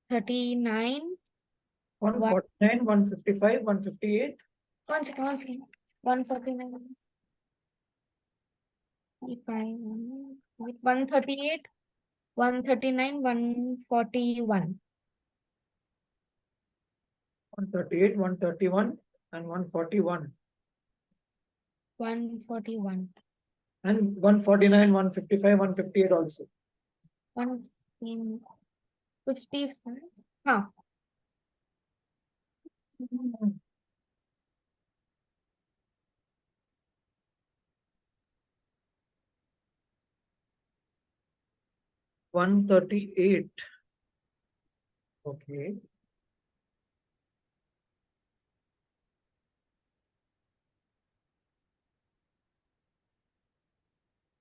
39. 149, 155, 158. One second. 149. 138, 139, 141. 138, 131, and 141. 141. And 149, 155, 158 also. 155. Huh. $138. Okay.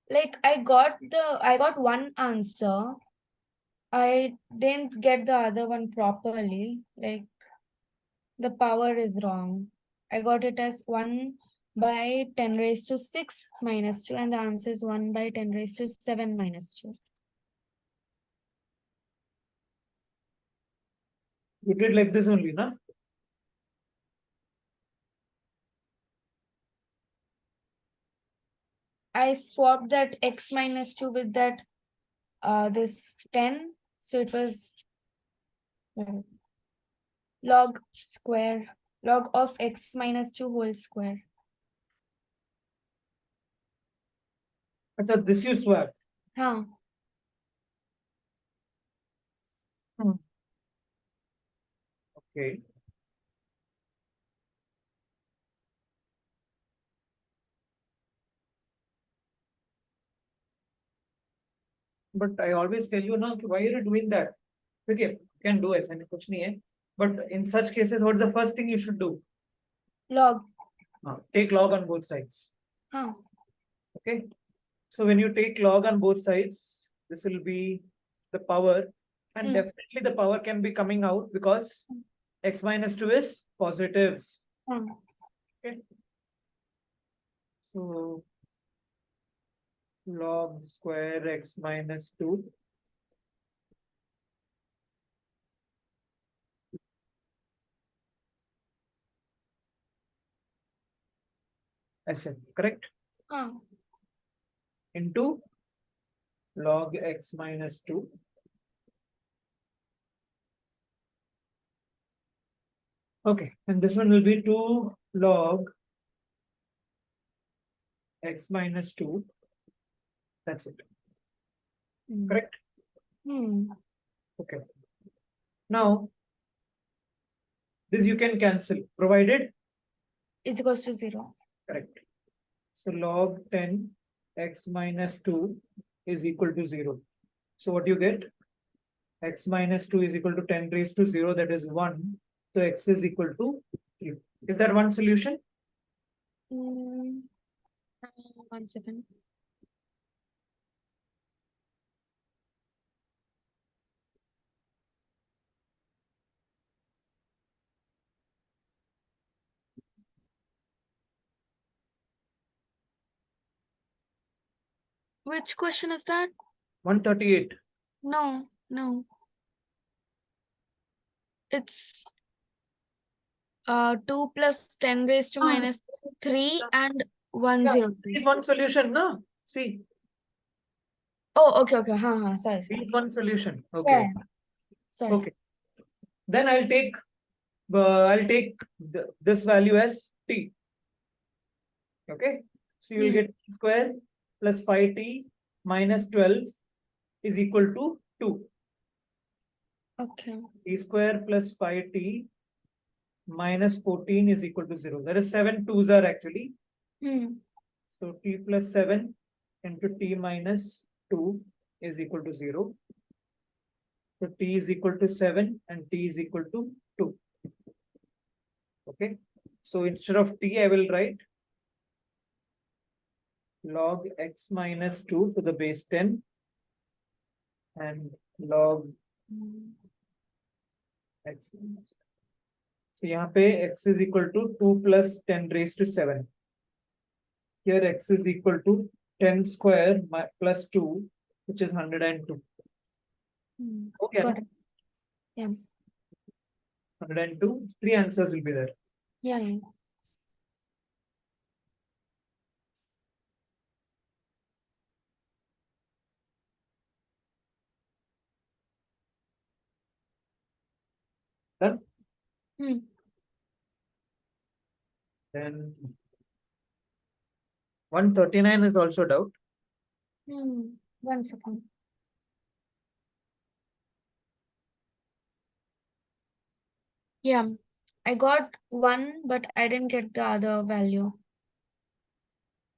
Like I got one answer. I didn't get the other one properly. Like the power is wrong. I got it as 1 by 10 raised to 6 minus 2, and the answer is 1 by 10 raised to 7 minus 2. You did like this only, no? I swapped that x minus 2 with that this 10. So it was log of x minus 2 whole square. I thought this you swap. Huh. Okay. But I always tell you now, why are you doing that? Okay, can do ऐसा नहीं कुछ नहीं है. But in such cases, what's the first thing you should do? Log. Take log on both sides. Huh. Okay. So when you take log on both sides, this will be the power, and definitely the power can be coming out because x minus 2 is positive. Okay. So log square x minus 2. ऐसे, correct? Into log x minus 2. Okay, and this one will be 2 log x minus 2. That's it. Correct? Okay. Now, this you can cancel, provided is equals to 0. Correct. So log 10 x minus 2 is equal to 0. So what you get? X minus 2 is equal to 10 raised to 0, that is 1. So x is equal to 3. Is that one solution? 1 second. Which question is that? 138. No. It's 2 plus 10 raised to minus 3 and 102. Is one solution, no? See. Oh, okay. Sorry. Is one solution. Okay. Yeah. Sorry. Okay. Then I'll take this value as t. Okay. So you will get t square plus 5t minus 12 is equal to 2. Okay. T square plus 5t minus 14 is equal to 0. There is 7 2s are actually. So t plus 7 into t minus 2 is equal to 0. So t is equal to 7 and t is equal to 2. Okay. So instead of t, I will write log x minus 2 to the base 10 and log x minus 2. So यहाँ पे x is equal to 2 plus 10 raised to 7. Here x is equal to 10 square plus 2, which is 102. Okay. Yeah. 102. 3 answers will be there. Yeah. Yeah. Done? Hmm. Then 139 is also doubt. 1 second. Yeah. I got 1, but I didn't get the other value.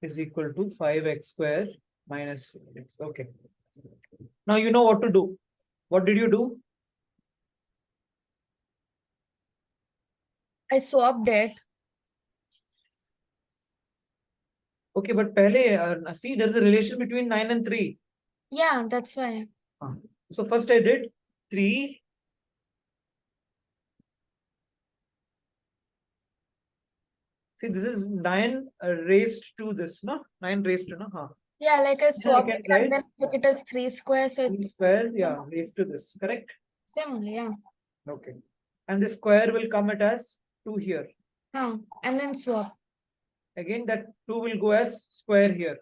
Is equal to 5x square minus x. Okay. Now you know what to do. What did you do? I swapped it. Okay, but pehle, see, there's a relation between 9 and 3. Yeah, that's why. So first I did 3. See, this is 9 raised to this, no? 9 raised to, no? Yeah, like I swapped can it write and then took it as 3 square, so 3 it's square, yeah, raised to this, correct? same only, yeah. Okay. And the square will come at as 2 here. And then swap. Again, that 2 will go as square here.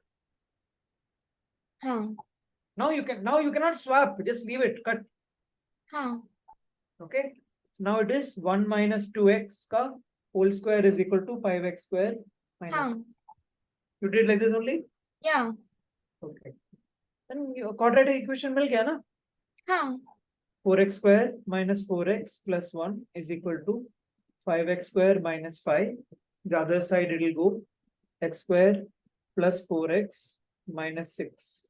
Now you cannot swap, just leave it, cut. Okay. Now it is 1 minus 2x ka whole square is equal to 5x square minus. You did like this only? Yeah. Okay. Then your quadratic equation will gaya na? 4x square minus 4x plus 1 is equal to 5x square minus 5. The other side it will go x square plus 4x minus 6.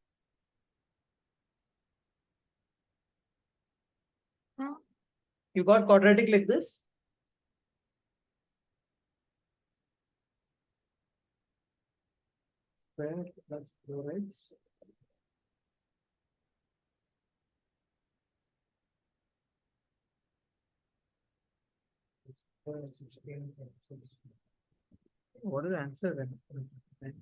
You got quadratic like this? Square plus 4x. What is the answer then?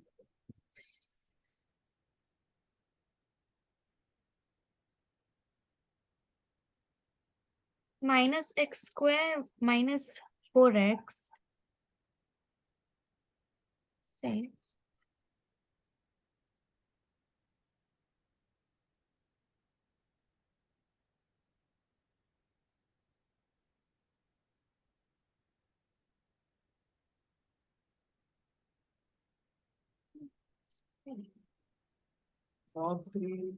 Minus x square minus 4x. Say. Log 3.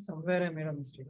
Somewhere I made a mistake.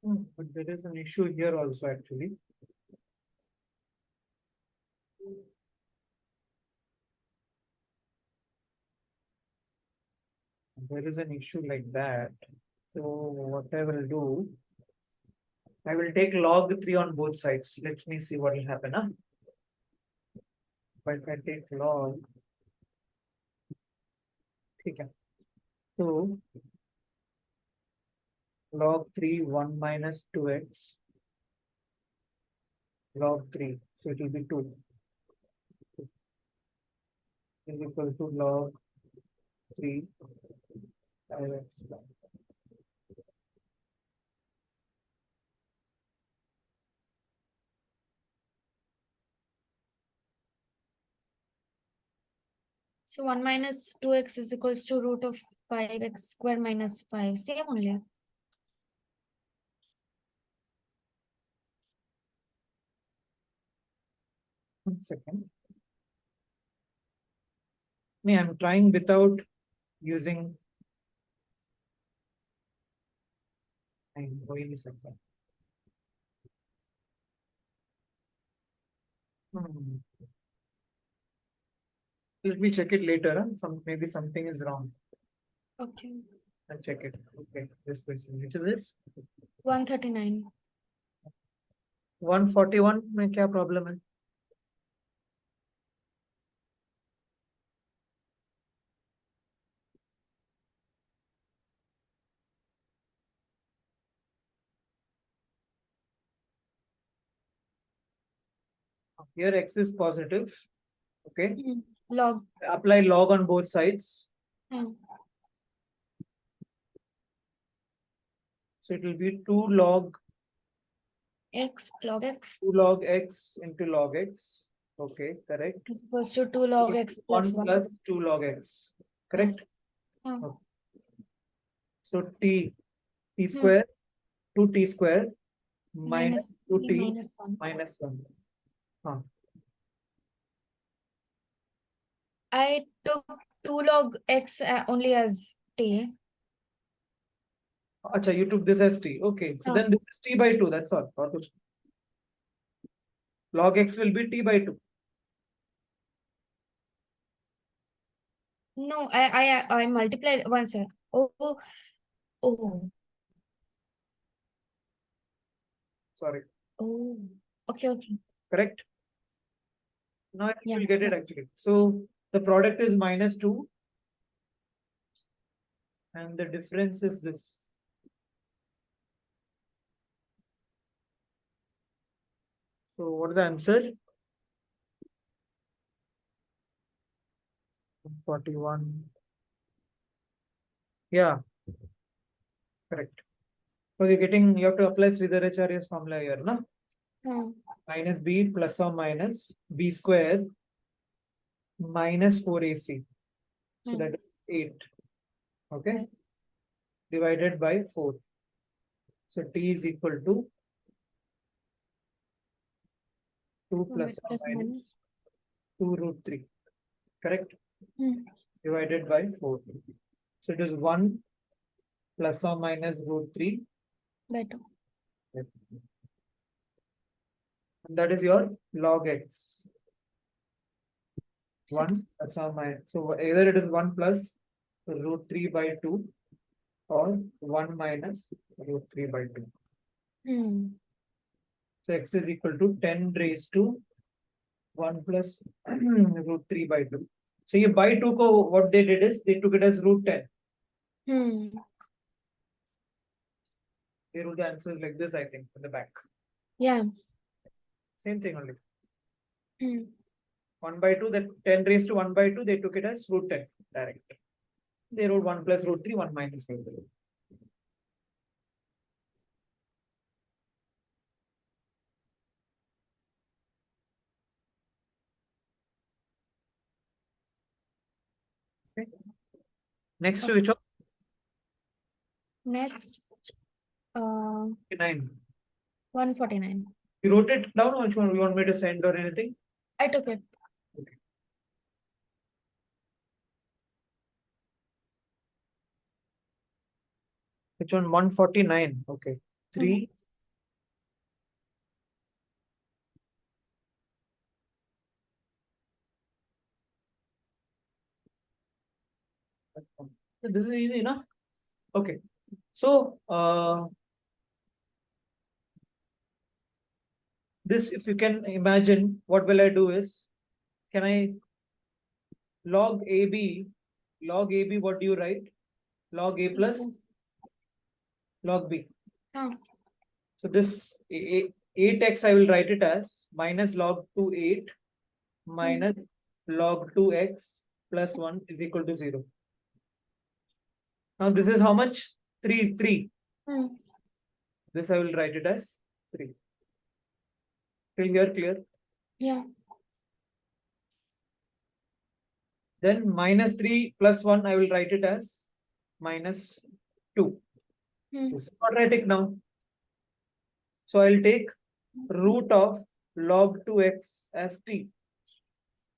But there is an issue here also actually. there is an issue like that. So what I will do, I will take log 3 on both sides. Let me see what will happen. Huh? But if I take log, okay. So log 3, 1 minus 2x, log 3. So it will be 2 is equal to log 3 5x. So 1 minus 2x is equals to root of 5x square minus 5. Same only. One second. Me, I'm trying without using. I'm going something. Let me check it later. Huh? Maybe something is wrong. Okay. I'll check it. Okay, this question. Which is this? 139. 141 में क्या problem है? Here x is positive. Okay. Log. Apply log on both sides. So it will be 2 log X, log x 2 log x into log x. Okay, correct. is equals to 2 log x plus 1. plus 2 log x. Correct. Okay. So t square 2t square minus 2t minus 1. minus 1. Huh. I took 2 log x only as t. Acha, you took this as t. Okay, so then this is t by 2. That's all. Or kuch. Log x will be t by 2. No, I multiplied one side. Oh. Sorry. Oh. Okay. Correct. Now I think you'll get it actually. So the product is minus 2. And the difference is this. So what is the answer? 41. Yeah, correct. Because you have to apply Sridharacharya's formula here, no? Minus b plus or minus b square minus 4ac. So that is 8. Okay. Divided by 4. So t is equal to 2 plus or minus 2 root 3. Correct? Divided by 4. So it is 1 plus or minus root 3. Better. And that is your log x. 1 6. plus or minus. So either it is 1 plus root 3 by 2 or 1 minus root 3 by 2. So x is equal to 10 raised to 1 plus root 3 by 2. So you by 2 ko what they did is they took it as root 10. They wrote the answers like this, I think, in the back. Yeah. Same thing only. 1 by 2, that 10 raised to 1 by 2, they took it as root 10 direct. They wrote 1 plus root 3, 1 minus root 3. Okay. Next to which one? Next, 9. 149. You wrote it down or which one you want me to send or anything? I took it. Okay. Which one? 149. Okay. 3. This is easy, no? Okay. So, this, if you can imagine, what will I do is, can I log AB, what do you write? Log A plus log B. So this 8x, I will write it as minus log 2 8 minus log 2x plus 1 is equal to 0. Now this is how much? 3. This I will write it as 3. Till here clear? Yeah. Then minus 3 plus 1 I will write it as minus 2. This is quadratic now. So I will take root of log 2x as t.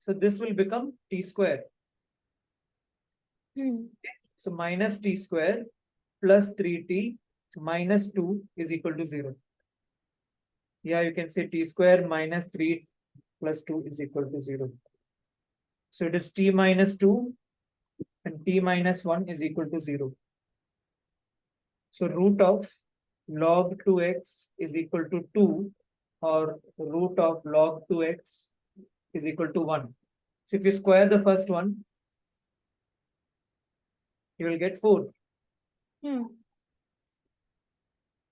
So this will become t square. So minus t square plus 3t minus 2 is equal to 0. Yeah, you can say t square minus 3 plus 2 is equal to 0. So it is t minus 2 and t minus 1 is equal to 0. So root of log 2x is equal to 2, or root of log 2x is equal to 1. So if you square the first one, you will get 4. So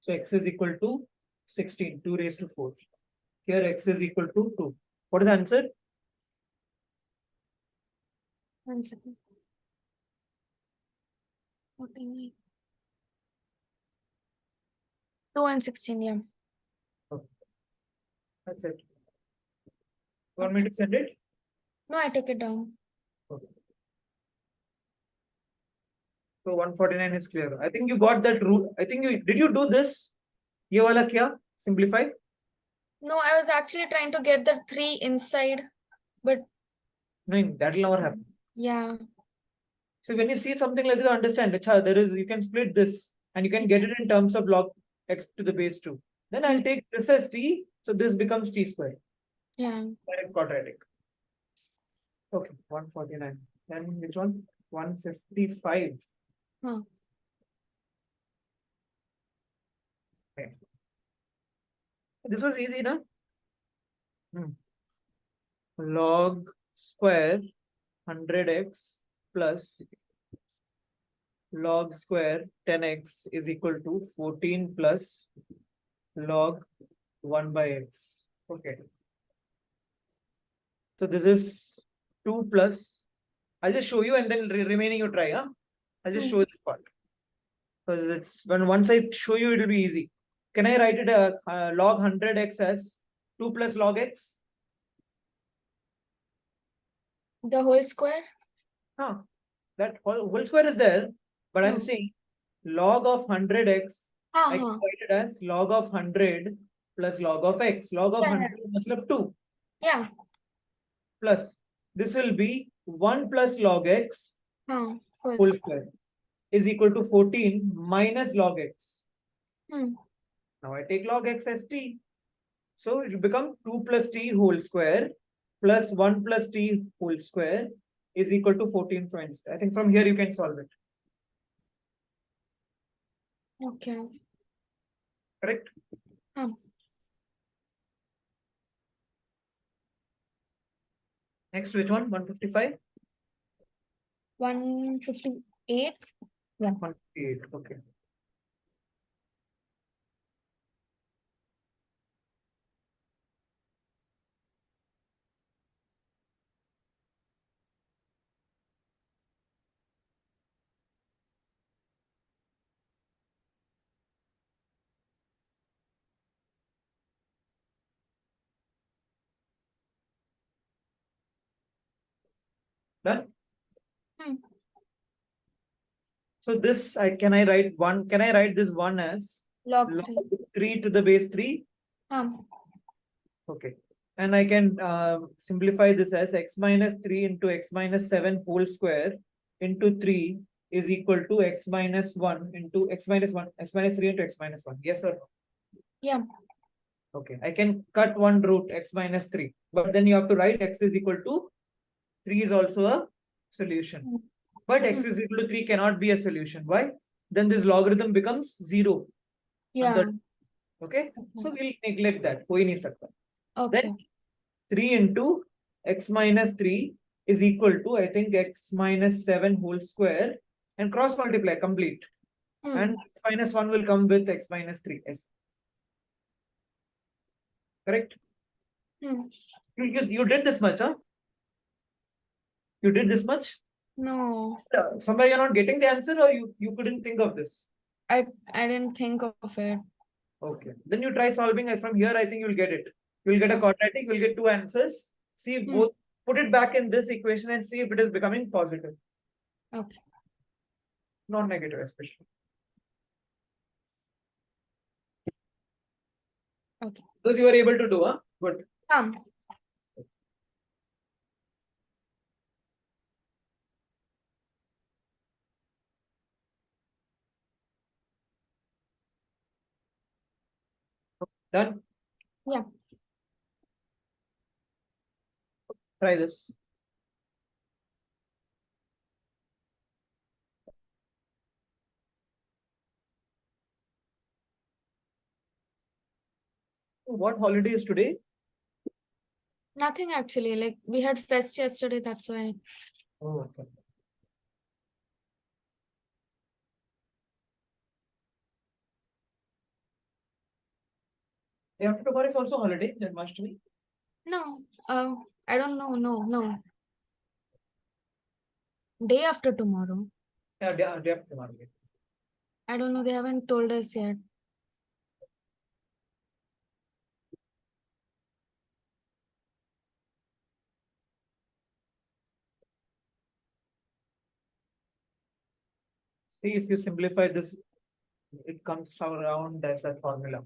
x is equal to 16, 2 raised to 4. Here x is equal to 2. What is the answer? 1 second. 49. 2 and 16, yeah. Okay. That's it. You want me to send it? No, I took it down. Okay. So 149 is clear. I think you got that root. I think did you do this? Ye wala kya? Simplify? No, I was actually trying to get the 3 inside, but No, that will never happen. yeah. So when you see something like this, understand, there is, you can split this and you can get it in terms of log x to the base 2. Then I'll take this as t, so this becomes t square. Yeah. Direct quadratic. Okay, 149. Then which one? 155. Okay. This was easy, no? Log square 100x plus log square 10x is equal to 14 plus log 1 by x. Okay. So this is 2 plus. I'll just show you and then remaining you try. Huh? I'll just show this part. Because it's once I show you, it will be easy. Can I write it log 100x as 2 plus log x? The whole square? Huh. That whole square is there, but I'm saying log of 100x, I can write it as log of 100 plus log of x. Log of 100 is 2. Yeah. Plus, this will be 1 plus log x whole square is equal to 14 minus log x. Now I take log x as t. So it will become 2 plus t whole square plus 1 plus t whole square is equal to 14 friends. I think from here you can solve it. Okay. Correct? Next, which one? 155? 158? Yeah. 158, okay. Done? So this can I write this one as log 3 to the base 3? Okay. And I can simplify this as x minus 3 into x minus 7 whole square into 3 is equal to x minus 1 into x minus 1, x minus 3 into x minus 1. Yes or no? Yeah. Okay. I can cut one root x minus 3, but then you have to write x is equal to 3 is also a solution. But x is equal to 3 cannot be a solution. Why? Then this logarithm becomes 0. Yeah. Okay. So we'll neglect that. Koi nahi sakta. Okay. Then 3 into x minus 3 is equal to, I think, x minus 7 whole square and cross multiply complete. And x minus 1 will come with x minus 3. Yes. Correct? You did this much, huh? You did this much? No. Somewhere you're not getting the answer, or you couldn't think of this? I didn't think of it. Okay. Then you try solving it from here. I think you'll get it. You'll get a quadratic. You'll get two answers. See both. Put it back in this equation and see if it is becoming positive. Okay. Not negative, especially. Okay. Those you were able to do, huh? Good. Done? Yeah. Try this. What holiday is today? Nothing actually. Like we had fest yesterday, that's why. Oh, okay. Day after tomorrow is also holiday, that must be. No. I don't know. No. Day after tomorrow. Yeah, day after tomorrow. I don't know. They haven't told us yet. See if you simplify this, it comes around as that formula.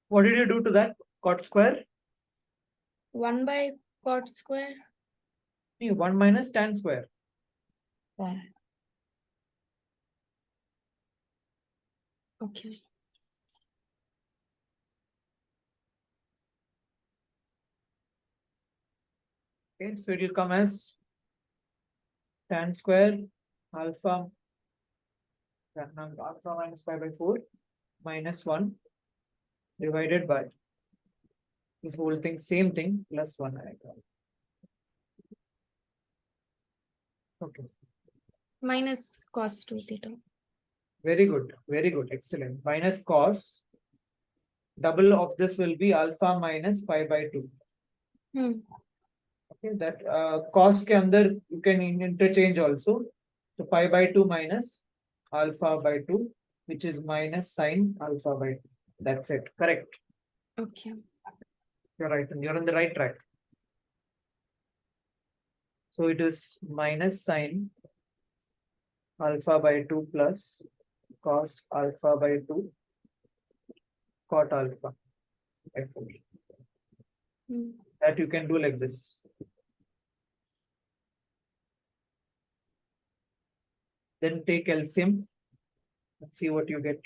What did you do to that cot square? 1 by cot square. 1 minus tan square. Yeah. Okay. Okay, so it will come as tan square alpha minus pi by 4 minus 1 divided by this whole thing, same thing, plus 1. Okay. Minus cos 2 theta. Very good. Very good. Excellent. Minus cos. Double of this will be alpha minus pi by 2. Okay, that cos ke andar you can interchange also. So pi by 2 minus alpha by 2, which is minus sine alpha by 2. That's it. Correct. Okay. You're right. And you're on the right track. So it is minus sine alpha by 2 plus cos alpha by 2 cot alpha by 4. that you can do like this. Then take LCM. Let's see what you get.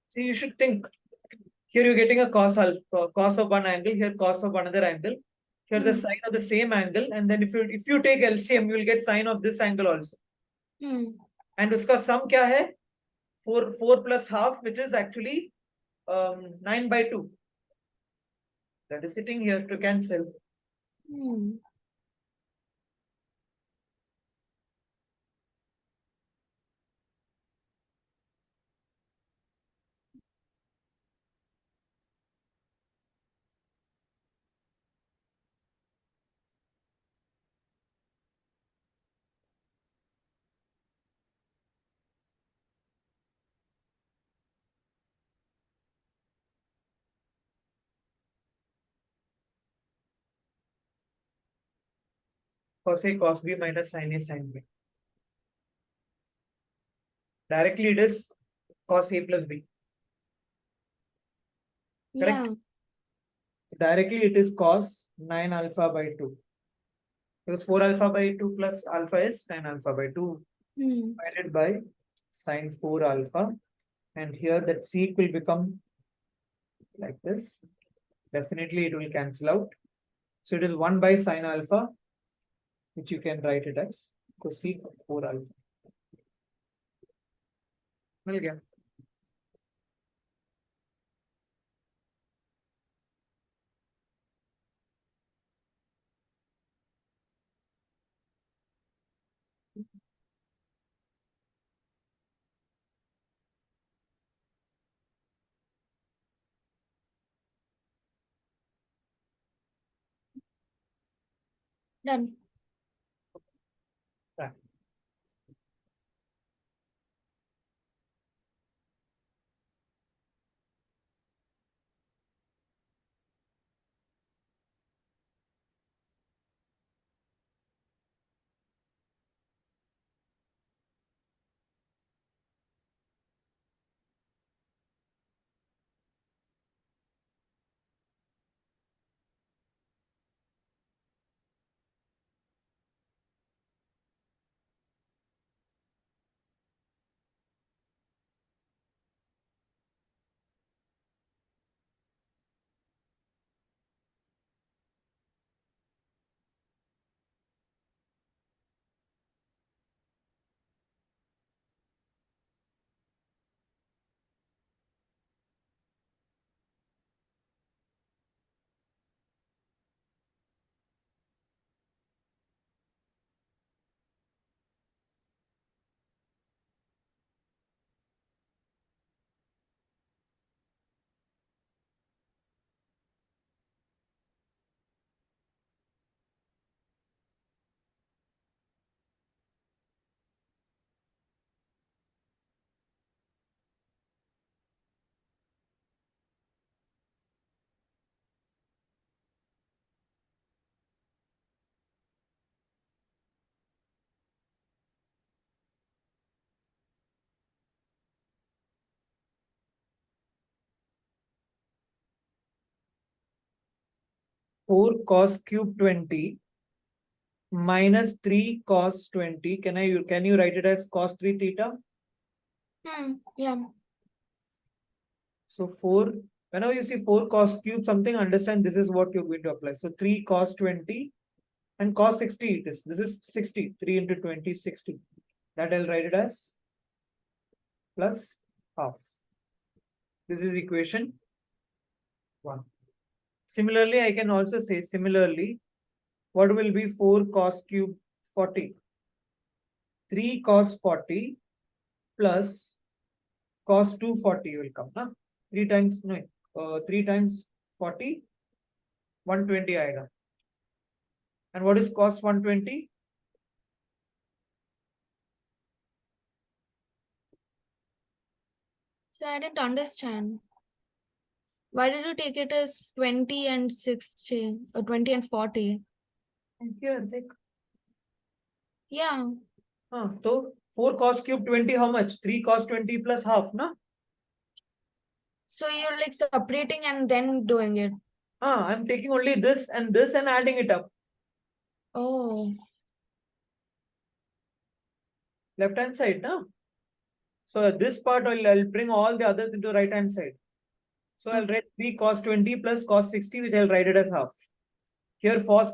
See, you should think. Here you're getting a cos alpha, cos of one angle, here cos of another angle. Here the sine of the same angle, and then if you take LCM, you will get sine of this angle also. And uska sum kya hai? 4 plus half, which is actually 9/2. That is sitting here to cancel. Cos A cos B minus sin A sin B. Directly it is cos A plus B. Correct? Yeah. Directly it is cos 9 alpha by 2. Because 4 alpha by 2 plus alpha is 9 alpha by 2 divided by sine 4 alpha. And here that sec will become like this. Definitely it will cancel out. So it is 1 by sine alpha, which you can write it as cosec 4 alpha. मिल गया. Done. Right. Four cos cube 20 minus 3 cos 20. Can you write it as cos 3 theta? Yeah. So 4, whenever you see 4 cos cube something, understand this is what you're going to apply. So 3 cos 20 and cos 60 it is. This is 60. 3 into 20 60. That I'll write it as plus half. This is equation 1. Similarly, I can also say similarly, what will be 4 cos cube 40? 3 cos 40 plus cos 240 will come. Na? 3 times, no, 3 times 40, 120 aega. And what is cos 120? So I didn't understand. Why did you take it as 20 and 60 or 20 and 40? Here, check. Yeah. So 4 cos cube 20, how much? 3 cos 20 plus half, na? So you're like separating and then doing it. I'm taking only this and adding it up. Oh. Left hand side, na? So this part I'll bring all the others into right hand side. So I'll write 3 cos 20 plus cos 60, which I'll write it as half. Here 4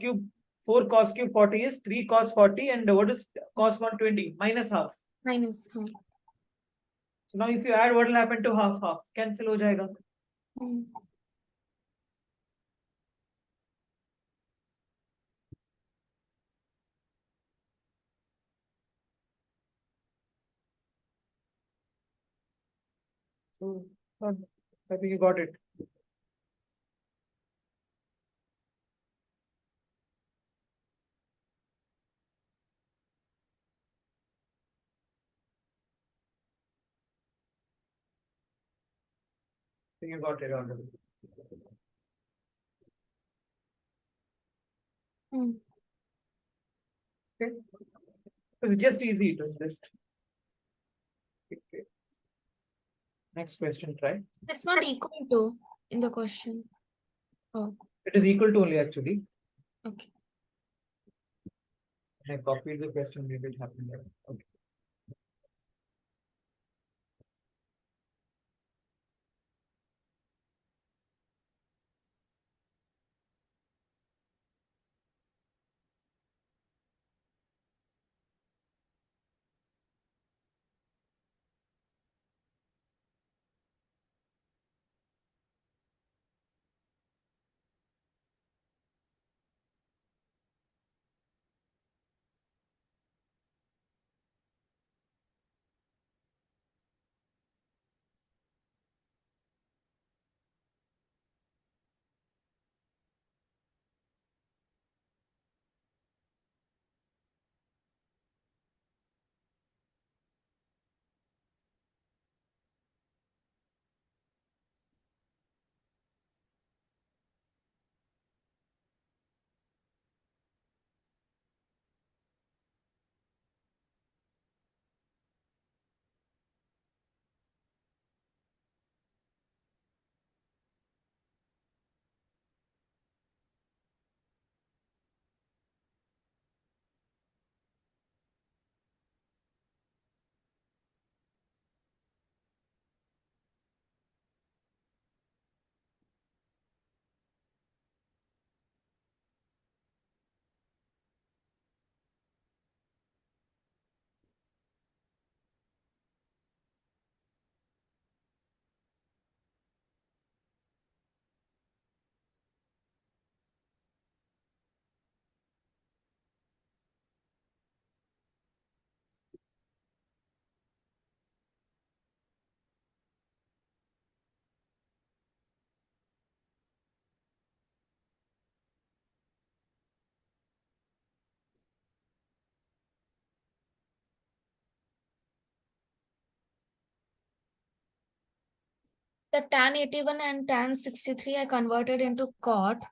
cos cube 40 is 3 cos 40, and what is cos 120? Minus half. Minus half. So now if you add, what will happen to half? Half cancel ho jayega. So I think you got it. I think you got it already. Okay. It was just easy. It was just. Okay. Next question, try. It's not equal to in the question. Oh. It is equal to only actually. Okay. I copied the question, maybe it happened there. Okay. The tan 81 and tan 63 I converted into cot,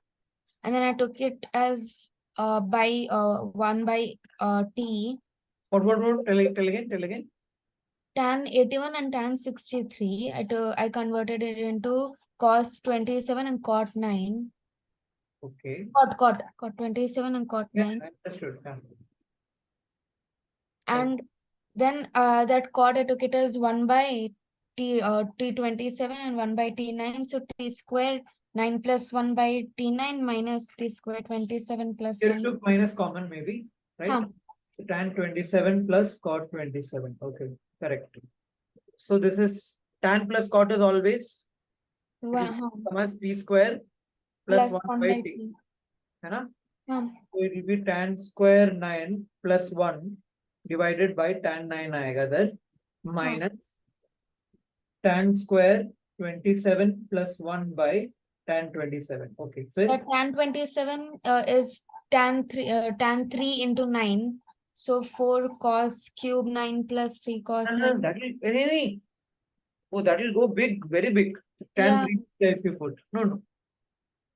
and then I took it as by 1 by t. What? Tell again. Tan 81 and tan 63, I converted it into cos 27 and cot 9. Okay. Cot 27 and cot 9. I understood. Yeah. And then that cot I took it as 1 by t27 and 1 by t9. So t square 9 plus 1 by t9 minus t square 27 plus Here 1. took minus common maybe, right? So tan 27 plus cot 27. Okay, correct. So this is tan plus cot is always come as p square plus 1 by t. है ना? So it will be tan square 9 plus 1 divided by tan 9 आएगा that minus tan square 27 plus 1 by tan 27. Okay, so tan 27 is tan 3 into 9. So 4 cos cube 9 plus 3 cos 9. that will oh, that will go big, very big. Tan 3 if you put. No.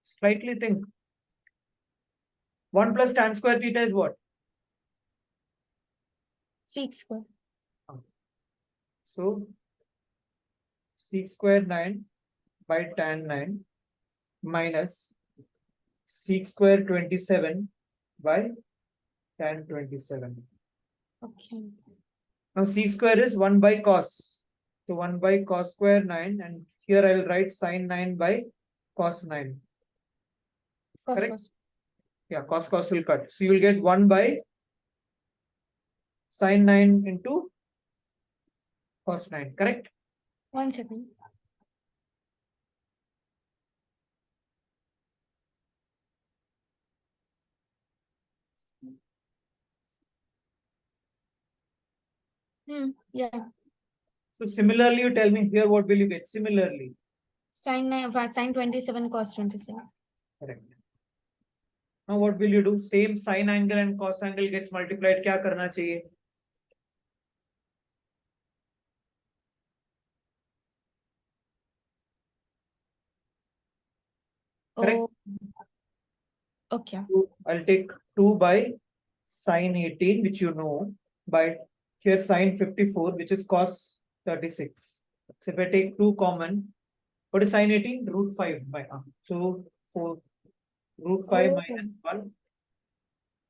Slightly think. 1 plus tan square theta is what? Sec square. So sec square 9 by tan 9 minus sec square 27 by tan 27. Okay. Now sec square is 1 by cos. So 1 by cos square 9, and here I will write sine 9 by cos 9. Cos Correct? cos. Yeah, cos will cut. So you will get 1 by sine 9 into cos 9. Correct? 1 second. Yeah. So similarly, you tell me here what will you get? Similarly. Sine 27 cos 27. Correct. Now what will you do? Same sine angle and cos angle gets multiplied. क्या करना चाहिए? Correct? Oh, okay. So I'll take 2 by sine 18, which you know, by here sine 54, which is cos 36. So if I take 2 common, what is sine 18? Root 5 by so 4 root 5 Oh, minus 1.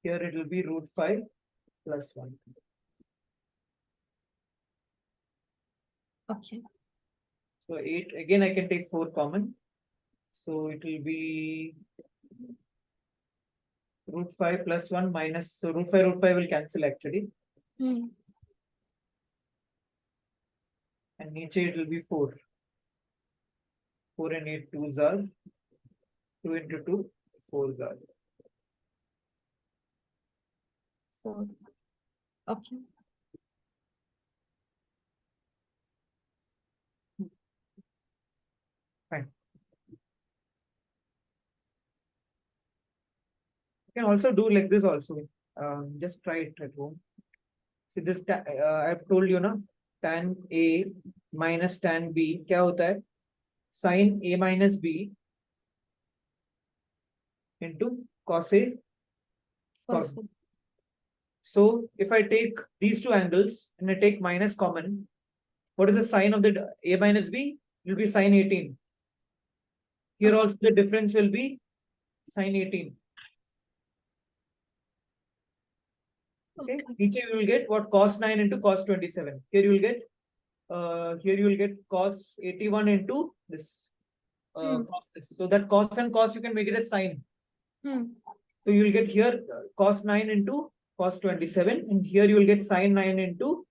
Here it will be root 5 plus 1. okay. So 8, again I can take 4 common. So it will be root 5 plus 1 minus, so root 5 will cancel actually. Hmm. And niche it will be 4. 4 and 8 2s are 2 into 2 4s are. 4. Okay. Fine. You can also do like this also. Just try it at home. See this, I've told you na, tan A minus tan B क्या होता है? Sin A minus B into cos A cos B. Cos. So if I take these two angles and I take minus common, what is the sign of the A minus B? It will be sin 18. Here Okay. also the difference will be sin 18. Okay. Here you will get what? Cos 9 into cos 27. Here you will get cos 81 into this. Cos this. So that cos and cos you can make it as sine. So you will get here cos 9 into cos 27, and here you will get sin 9 into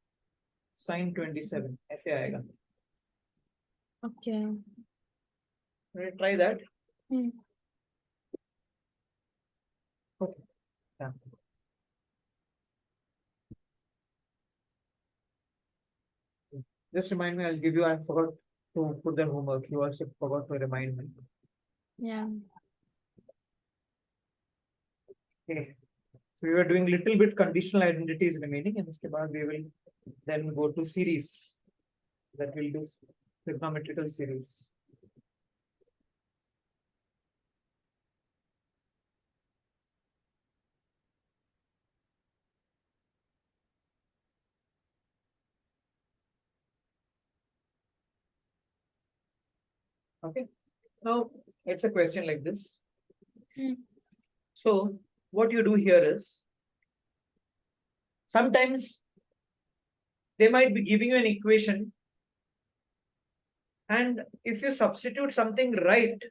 sin 27. ऐसे आएगा. Okay. Try that. Okay. Yeah. Just remind me, I'll give you, I forgot to put the homework. You also forgot to remind me. Yeah. Okay. So we were doing little bit conditional identities remaining, and we will then go to series. That will do trigonometrical series. Okay. Now it's a question like this. So what you do here is, sometimes they might be giving you an equation, and if you substitute something right,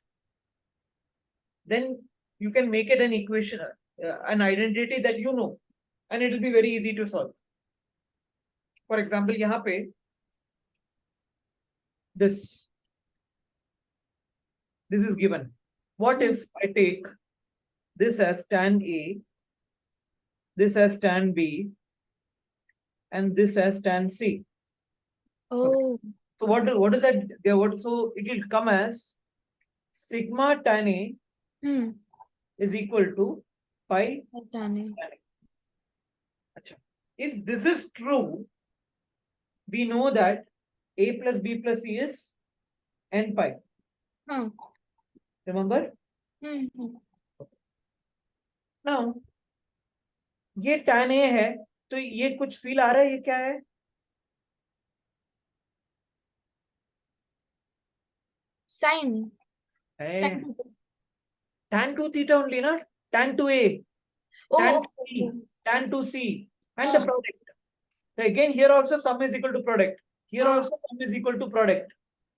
then you can make it an equation, an identity that you know, and it will be very easy to solve. For example, यहाँ पे this is given. What if I take this as tan A, this as tan B, and this as tan C? Oh. So what is that? So it will come as sigma tan A is equal to pi Tan A. Achha. If this is true, we know that A plus B plus C is n pi. Remember? Now, ये tan A है, तो ये कुछ feel आ रहा है, ये क्या है? Sine. Eh, Sine. tan 2 theta only, not tan 2a, tan Oh, 2b, tan 2c, and the uh, product. So again, here also sum is equal to product. Here also sum is equal to product.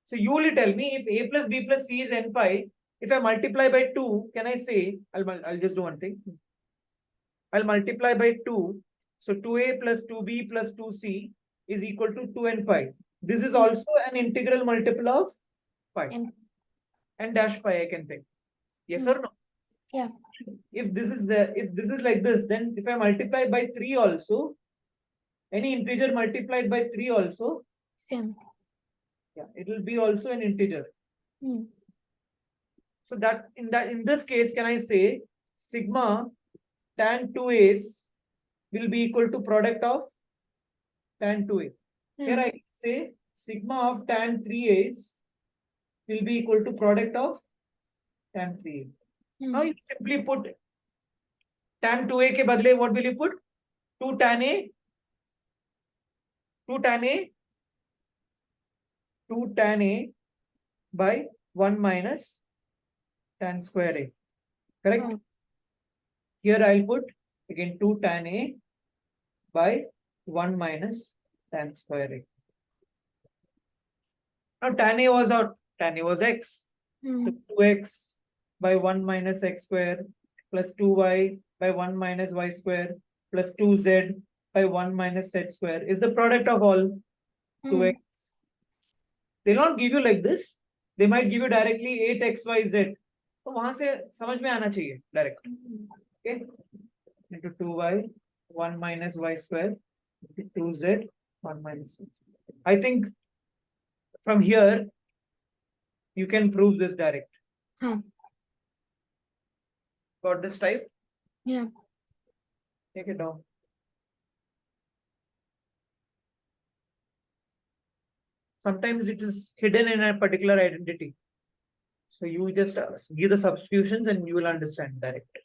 So you will tell me if a plus b plus c is n pi. If I multiply by 2, can I say, I'll just do one thing. I'll multiply by 2. So 2a plus 2b plus 2c is equal to 2n pi. This is also an integral multiple of pi. And dash pi I can take. Yes or no? Yeah. If this is like this, then if I multiply by 3 also, any integer multiplied by 3 also, Same. yeah, it will be also an integer. Hmm. So in this case, can I say sigma tan 2a's will be equal to product of tan 2a. Here I can say sigma of tan 3a's will be equal to product of tan 3a. Now you simply put tan 2a ke badle, what will you put? 2 tan a, 2 tan a, 2 tan a by 1 minus tan square a. Correct? Here I'll put again 2 tan a by 1 minus tan square a. Now tan a was out. Tan a was x. So 2x by 1 minus x square plus 2y by 1 minus y square plus 2z by 1 minus z square is the product of all 2x. They'll not give you like this. They might give you directly 8xyz. तो वहां से समझ में आना चाहिए direct. Okay, into 2y 1 minus y square 2z 1 minus. I think from here you can prove this direct. Got this type? Yeah. Take it down. Sometimes it is hidden in a particular identity. So you just give the substitutions and you will understand direct.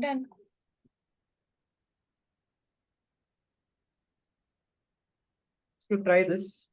Done. To try this.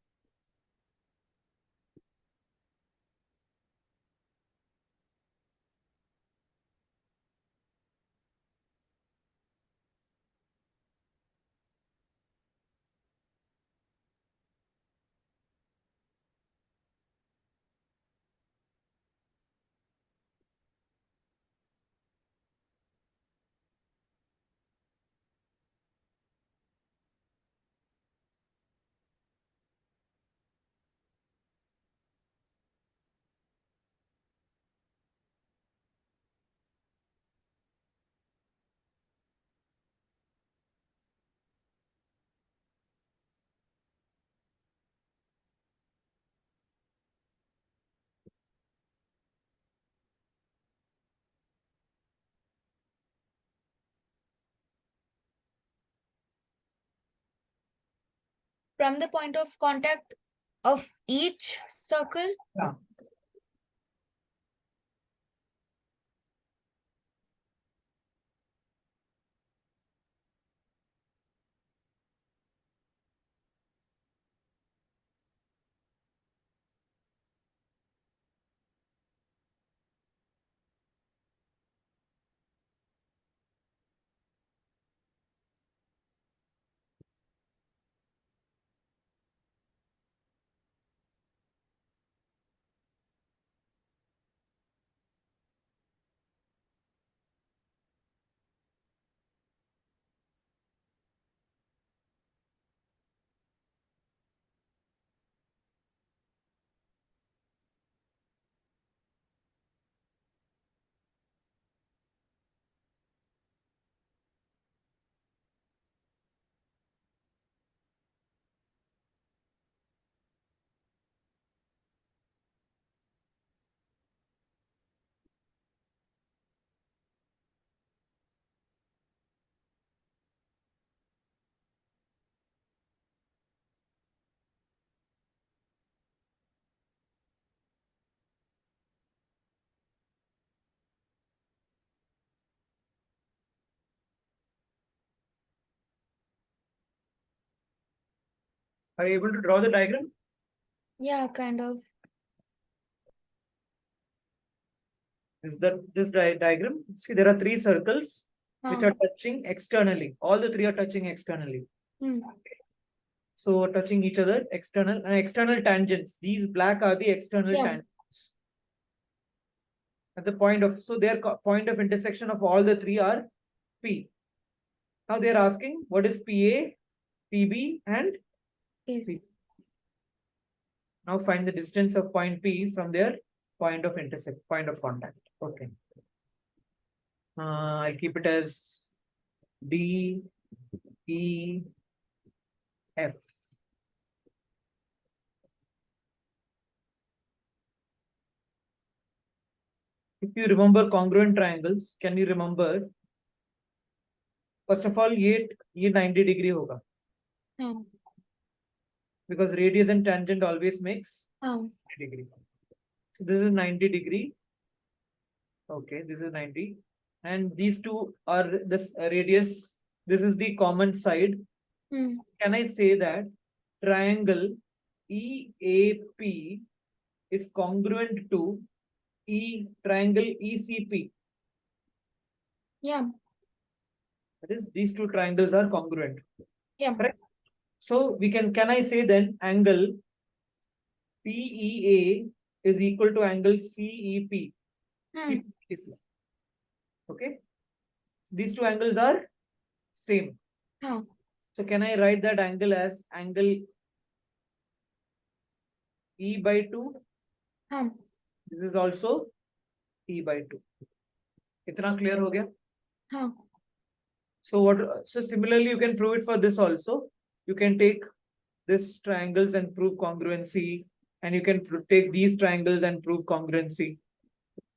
From the point of contact of each circle? Yeah. Are you able to draw the diagram? Yeah, kind of. This diagram. See, there are three circles which are touching externally. All the three are touching externally. So touching each other, external tangents. These black are the external tangents. At the point of, so their point of intersection of all the three are P. Now they are asking what is PA, PB, and PC. Now find the distance of point P from their point of contact. Okay. I'll keep it as D, E, F. If you remember congruent triangles, can you remember? First of all, ये 90 degree होगा. Because radius and tangent always makes 90 degree. So this is 90 degree. Okay, this is 90. And these two are this radius. This is the common side. Can I say that triangle EAP is congruent to triangle ECP? Yeah. That is, these two triangles are congruent. Yeah. Correct? So we can I say then angle PEA is equal to angle CEP. Okay. These two angles are same. So can I write that angle as angle E by 2? This is also E by 2. Itna clear ho gaya? So similarly you can prove it for this also. You can take this triangles and prove congruency, and you can take these triangles and prove congruency.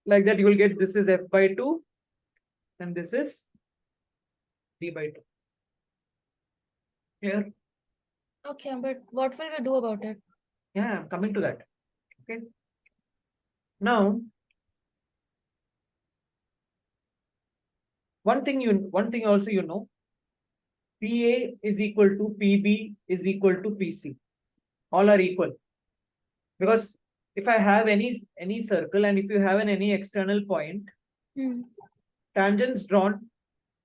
Like that you will get this is F by 2 and this is D by 2. Clear? Okay, but what will we do about it? Yeah, I'm coming to that. Okay. Now, one thing also you know, PA is equal to PB is equal to PC. All are equal. Because if I have any circle and if you have any external point, tangents drawn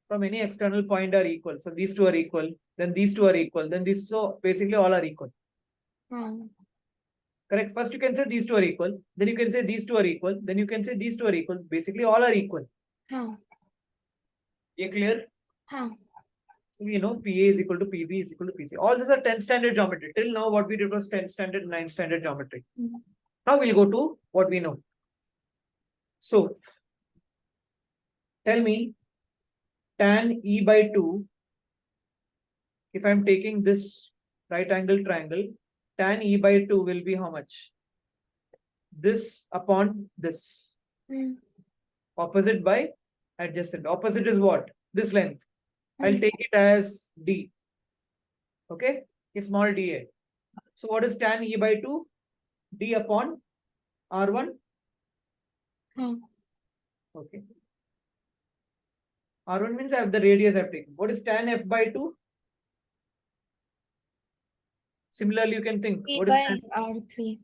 from any external point are equal. So these two are equal, then these two are equal, then these, so basically all are equal. Correct. First you can say these two are equal, then you can say these two are equal, then you can say these two are equal. Basically all are equal. Ye clear? We know PA is equal to PB is equal to PC. All these are 10th standard geometry. Till now what we did was 10th standard, 9th standard geometry. Now we'll go to what we know. So tell me tan E by 2, if I'm taking this right angle triangle, tan E by 2 will be how much? This upon this. Opposite by adjacent. Opposite is what? This length. I'll take it as D. Okay? A small dA. So what is tan E by 2? D upon R1. Okay. R1 means I have the radius I've taken. What is tan F by 2? Similarly, you can think. D by R3.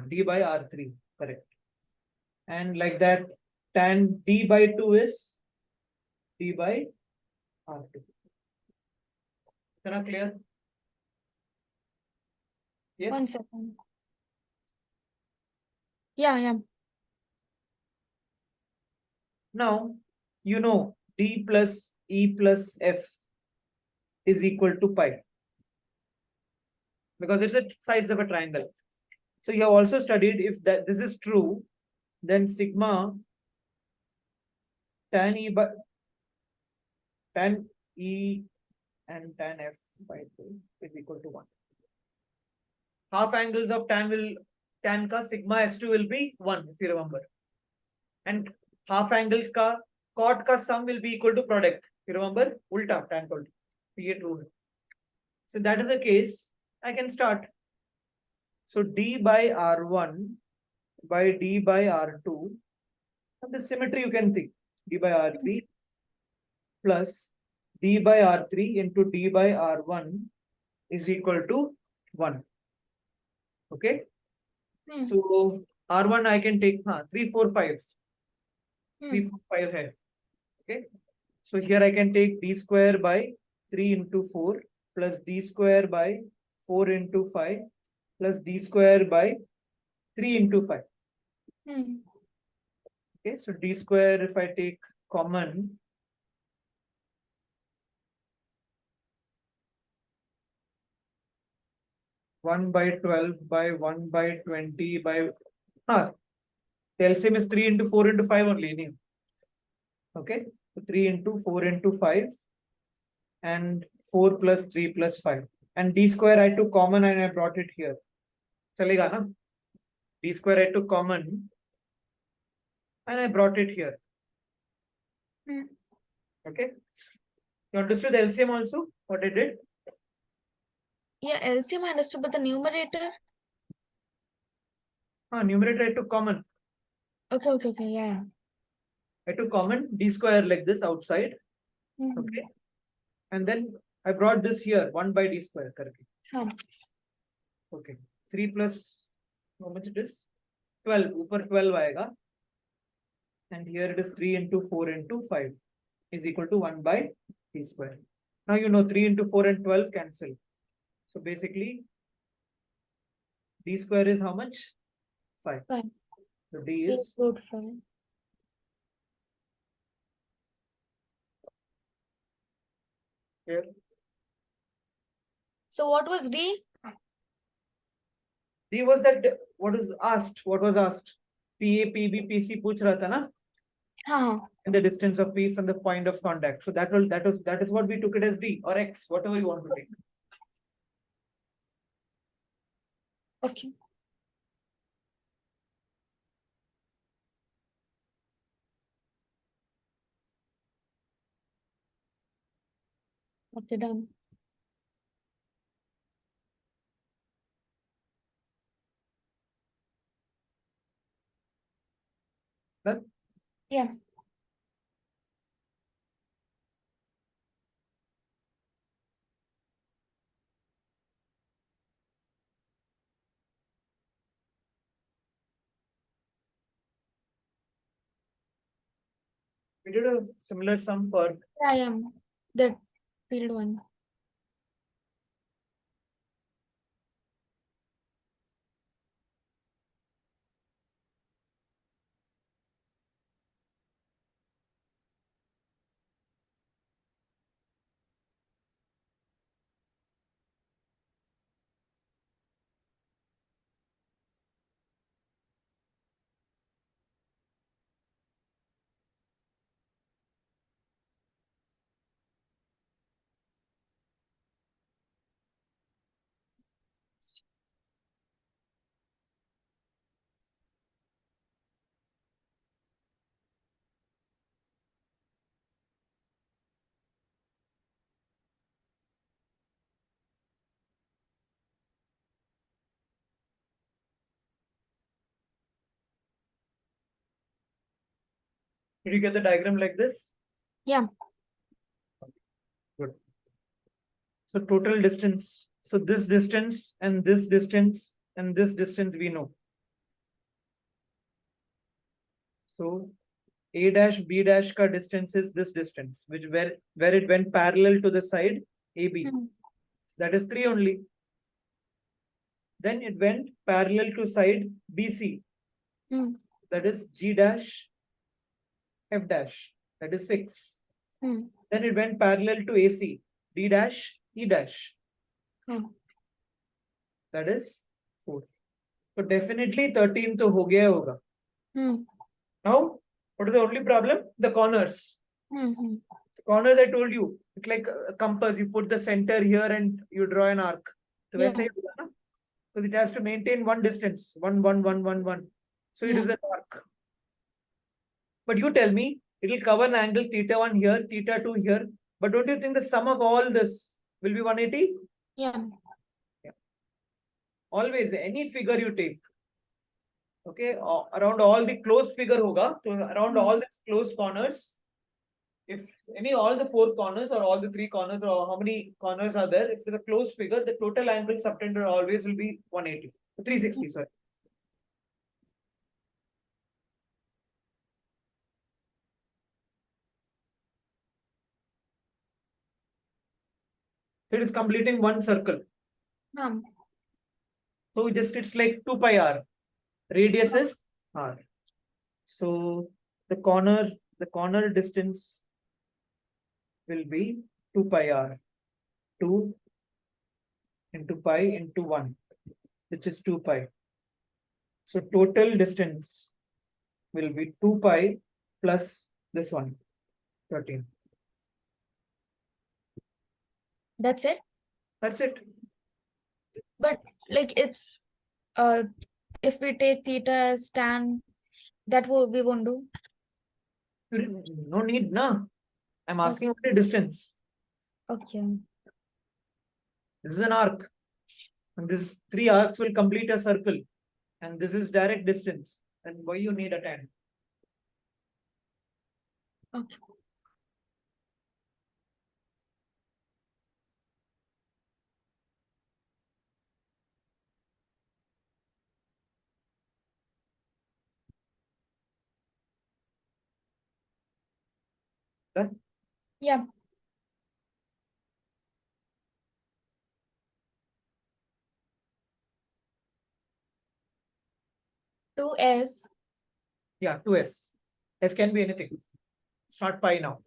D by R3. Correct. And like that, tan D by 2 is D by R2. Is that clear? Yes. 1 second. Yeah. Now, you know D plus E plus F is equal to pi. Because it's the sides of a triangle. So you have also studied if that this is true, then sigma tan E and tan F by 2 is equal to 1. Half angles of tan ka sigma S2 will be 1, if you remember. And half angles ka cot ka sum will be equal to product. You remember? Ulta tan cot. True. So that is the case. I can start. So D by R1 by D by R2. And the symmetry you can think. D by R3 plus D by R3 into D by R1 is equal to 1. Okay. So R1 I can take 3, 4, 5. 3, 4, 5 here. Okay. So here I can take d square by 3 into 4 plus d square by 4 into 5 plus d square by 3 into 5. Okay, so d square, if I take common, one by 12 by 1 by 20 by the LCM is 3 into 4 into 5 only. Okay, so 3 into 4 into 5 and 4 plus 3 plus 5. And d square I took common and I brought it here. Chalega na? D square I took common and I brought it here. Okay. You understood the LCM also? What I did? Yeah, LCM I understood, but the numerator? Numerator I took common. Okay, yeah. I took common d square like this outside. Okay. And then I brought this here, 1 by d square. Correct. Okay. 3 plus, how much it is? 12. Upar 12 aega. And here it is 3 into 4 into 5 is equal to 1 by d square. Now you know 3 into 4 and 12 cancel. So basically, d square is how much? 5. So d is root 5. here. So what was d? D was that what was asked? What was asked? PA, PB, PC पूछ रहा था ना? And the distance of P from the point of contact. So that is what we took it as D or X, whatever you want to take. Okay. Okay, done. Done? Yeah. We did a similar sum for I am that field one. Did you get the diagram like this? Yeah. Good. So total distance. So this distance and this distance and this distance we know. So A dash B dash ka distance is this distance, which where it went parallel to the side AB. That is 3 only. Then it went parallel to side BC. That is G dash F dash. That is 6. Then it went parallel to AC. D dash E dash. That is 4. So definitely 13 to ho gaya hoga. Now, what is the only problem? The corners. The corners I told you, it's like a compass. You put the center here and you draw an arc. So because it has to maintain one distance, 1, 1, 1, 1, 1. So it is an arc. But you tell me, it will cover an angle theta 1 here, theta 2 here. But don't you think the sum of all this will be 180? Yeah. Always, any figure you take. Okay, around all the closed figure hoga. So around all these closed corners, if all the four corners or all the three corners or how many corners are there, if it's a closed figure, the total angle subtended always will be 180, 360, sorry. So it is completing one circle. So it's like 2 pi r. Radius is r. So the corner distance will be 2 pi r. 2 into pi into 1, which is 2 pi. So total distance will be 2 pi plus this one, 13. That's it? That's it. But like it's if we take theta as tan, that we won't do. No need, no. I'm asking what the distance. Okay. This is an arc. And this 3 arcs will complete a circle. And this is direct distance. And why you need a tan? Okay. Done? Yeah. Two S. Yeah, 2s. S can be anything. It's not pi now.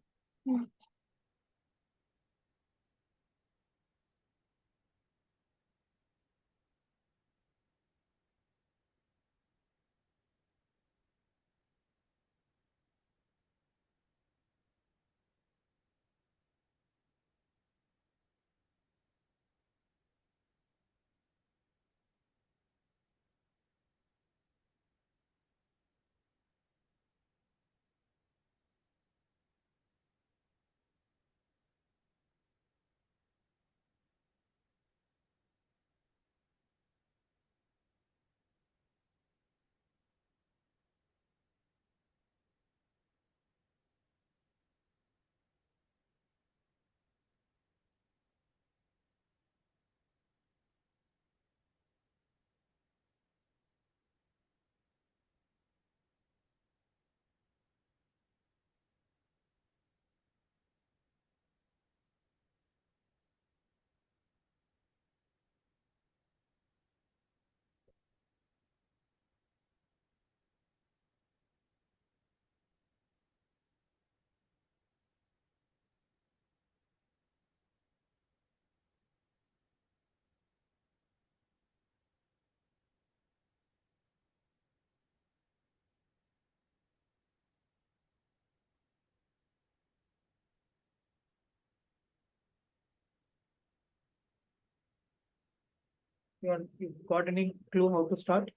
You got any clue how to start?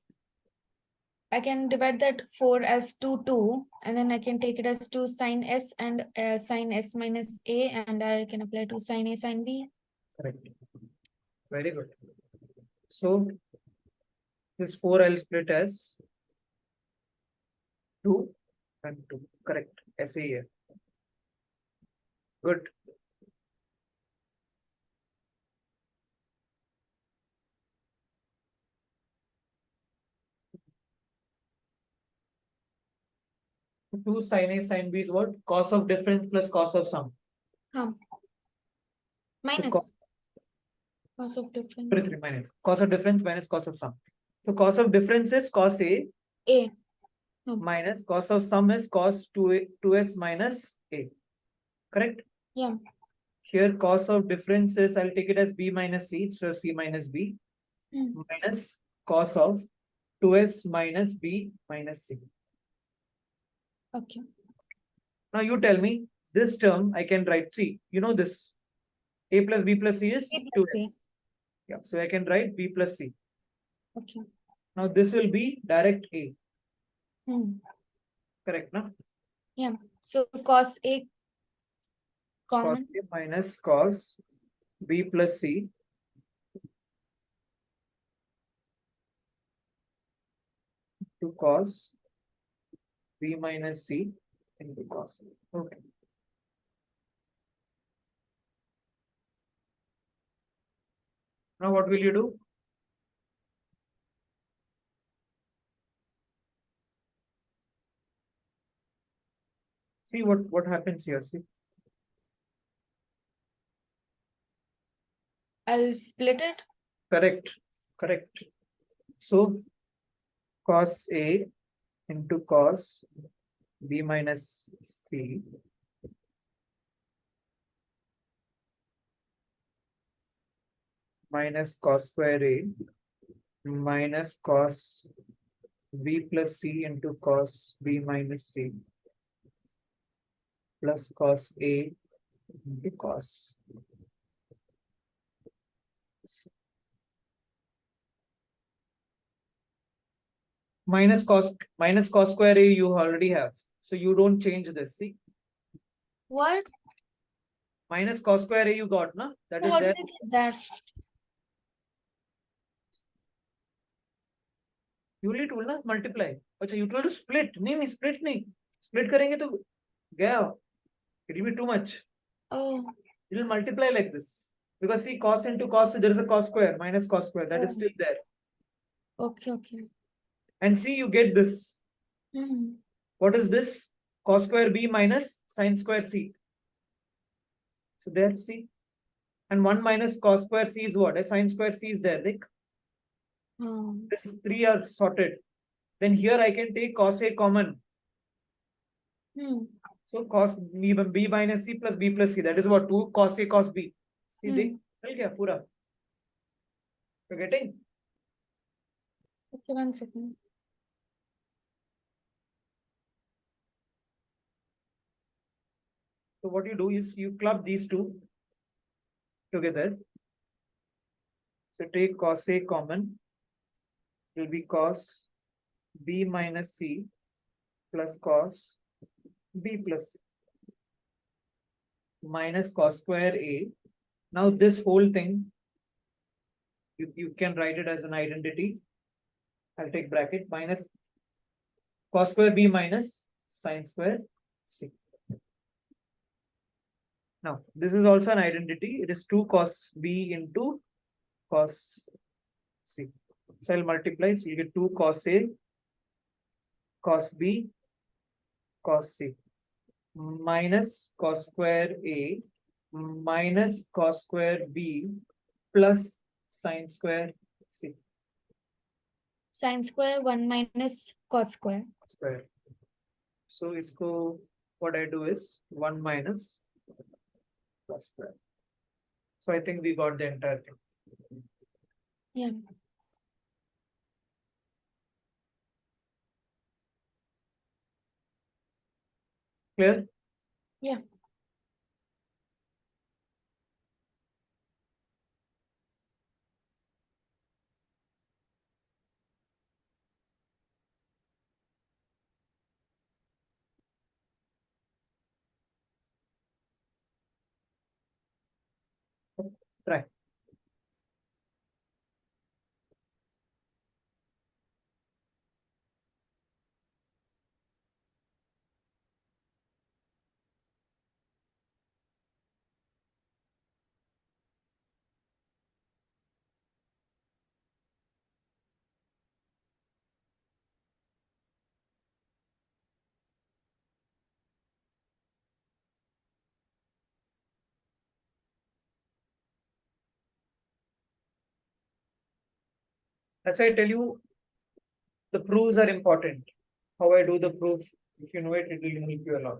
I can divide that 4 as 2, and then I can take it as 2 sine S and sine S minus A, and I can apply to sine A, sine B. Correct. Very good. So this 4 I'll split as 2 and 2. Correct. SA here. Good. Two sine A, sine B is what? Cos of difference plus cos of sum. Minus cos of difference. Minus. Cos of difference minus cos of sum. So cos of difference is cos A. A. Minus cos of sum is cos 2s minus A. Correct? Yeah. Here cos of difference is, I'll take it as B minus C, so C minus B. Minus cos of 2s minus B minus C. Okay. Now you tell me, this term I can write, see, you know this. A plus B plus C is 2s. Yeah, so I can write B plus C. Okay. Now this will be direct A. Correct, no? Yeah. So cos A common. Cos A minus cos B plus C to cos B minus C into cos. Okay. Now what will you do? See what happens here. See. I'll split it. Correct. Correct. So cos A into cos B minus C minus cos square A minus cos B plus C into cos B minus C plus cos A into cos C. Minus cos square A you already have. So you don't change this. See. What? Minus cos square A you got, na? That is How there. did I get that? यूली टूल ना multiply अच्छा you टूल split नहीं split नहीं split करेंगे तो गया it will be too much it will multiply like this because see cos into cos there is a cos square minus cos square that is still there. Okay. And see you get this. What is this? Cos square B minus sin square C. So there see, and 1 minus cos square C is what? A sin square C is there. Like this 3 are sorted. Then here I can take cos A common. So cos B minus C plus B plus C. That is what? 2 cos A cos B. See, देख क्या पूरा? You're getting? Okay, 1 second. So what you do is you club these two together. So take cos A common. It will be cos B minus C plus cos B plus C minus cos square A. Now this whole thing, you can write it as an identity. I'll take bracket minus cos square B minus sin square C. Now this is also an identity. It is 2 cos B into cos C. So I'll multiply. So you get 2 cos A cos B cos C minus cos square A minus cos square B plus sin square C. Sin square 1 minus cos square. Square. So isko what I do is 1 minus cos square. So I think we got the entire thing. Yeah. Clear? Yeah. Try. That's why I tell you the proofs are important. How I do the proof, if you know it, it will help you a lot.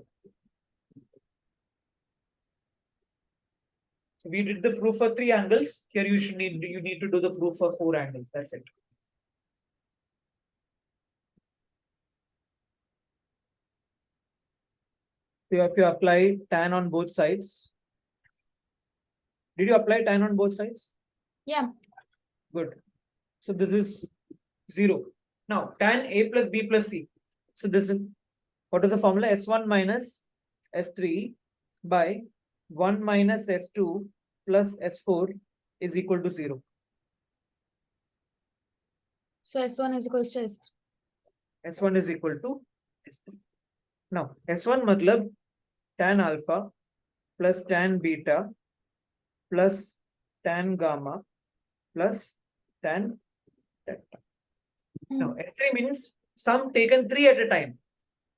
So we did the proof for 3 angles. Here you need to do the proof for 4 angles. That's it. So if you apply tan on both sides. Did you apply tan on both sides? Yeah. Good. So this is 0. Now tan A plus B plus C. So this is, what is the formula? S1 minus S3 by 1 minus S2 plus S4 is equal to 0. So S1 is equal to S3. S1 is equal to S3. Now S1 matlab tan alpha plus tan beta plus tan gamma plus tan delta. Now S3 means sum taken 3 at a time.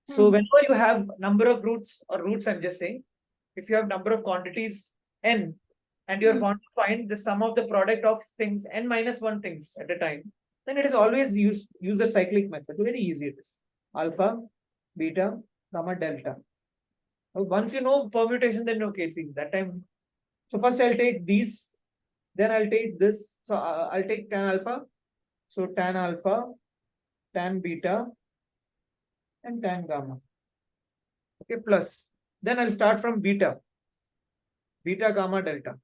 So whenever you have number of roots, I'm just saying, if you have number of quantities n and you're want to find the sum of the product of things n minus 1 things at a time, then it is always use the cyclic method. Very easy it is. Alpha, beta, gamma, delta. Once you know permutation, then okay, see that time. So first I'll take these, then I'll take this. So I'll take tan alpha. So tan alpha, tan beta, and tan gamma. Okay, plus. Then I'll start from beta. Beta, gamma, delta.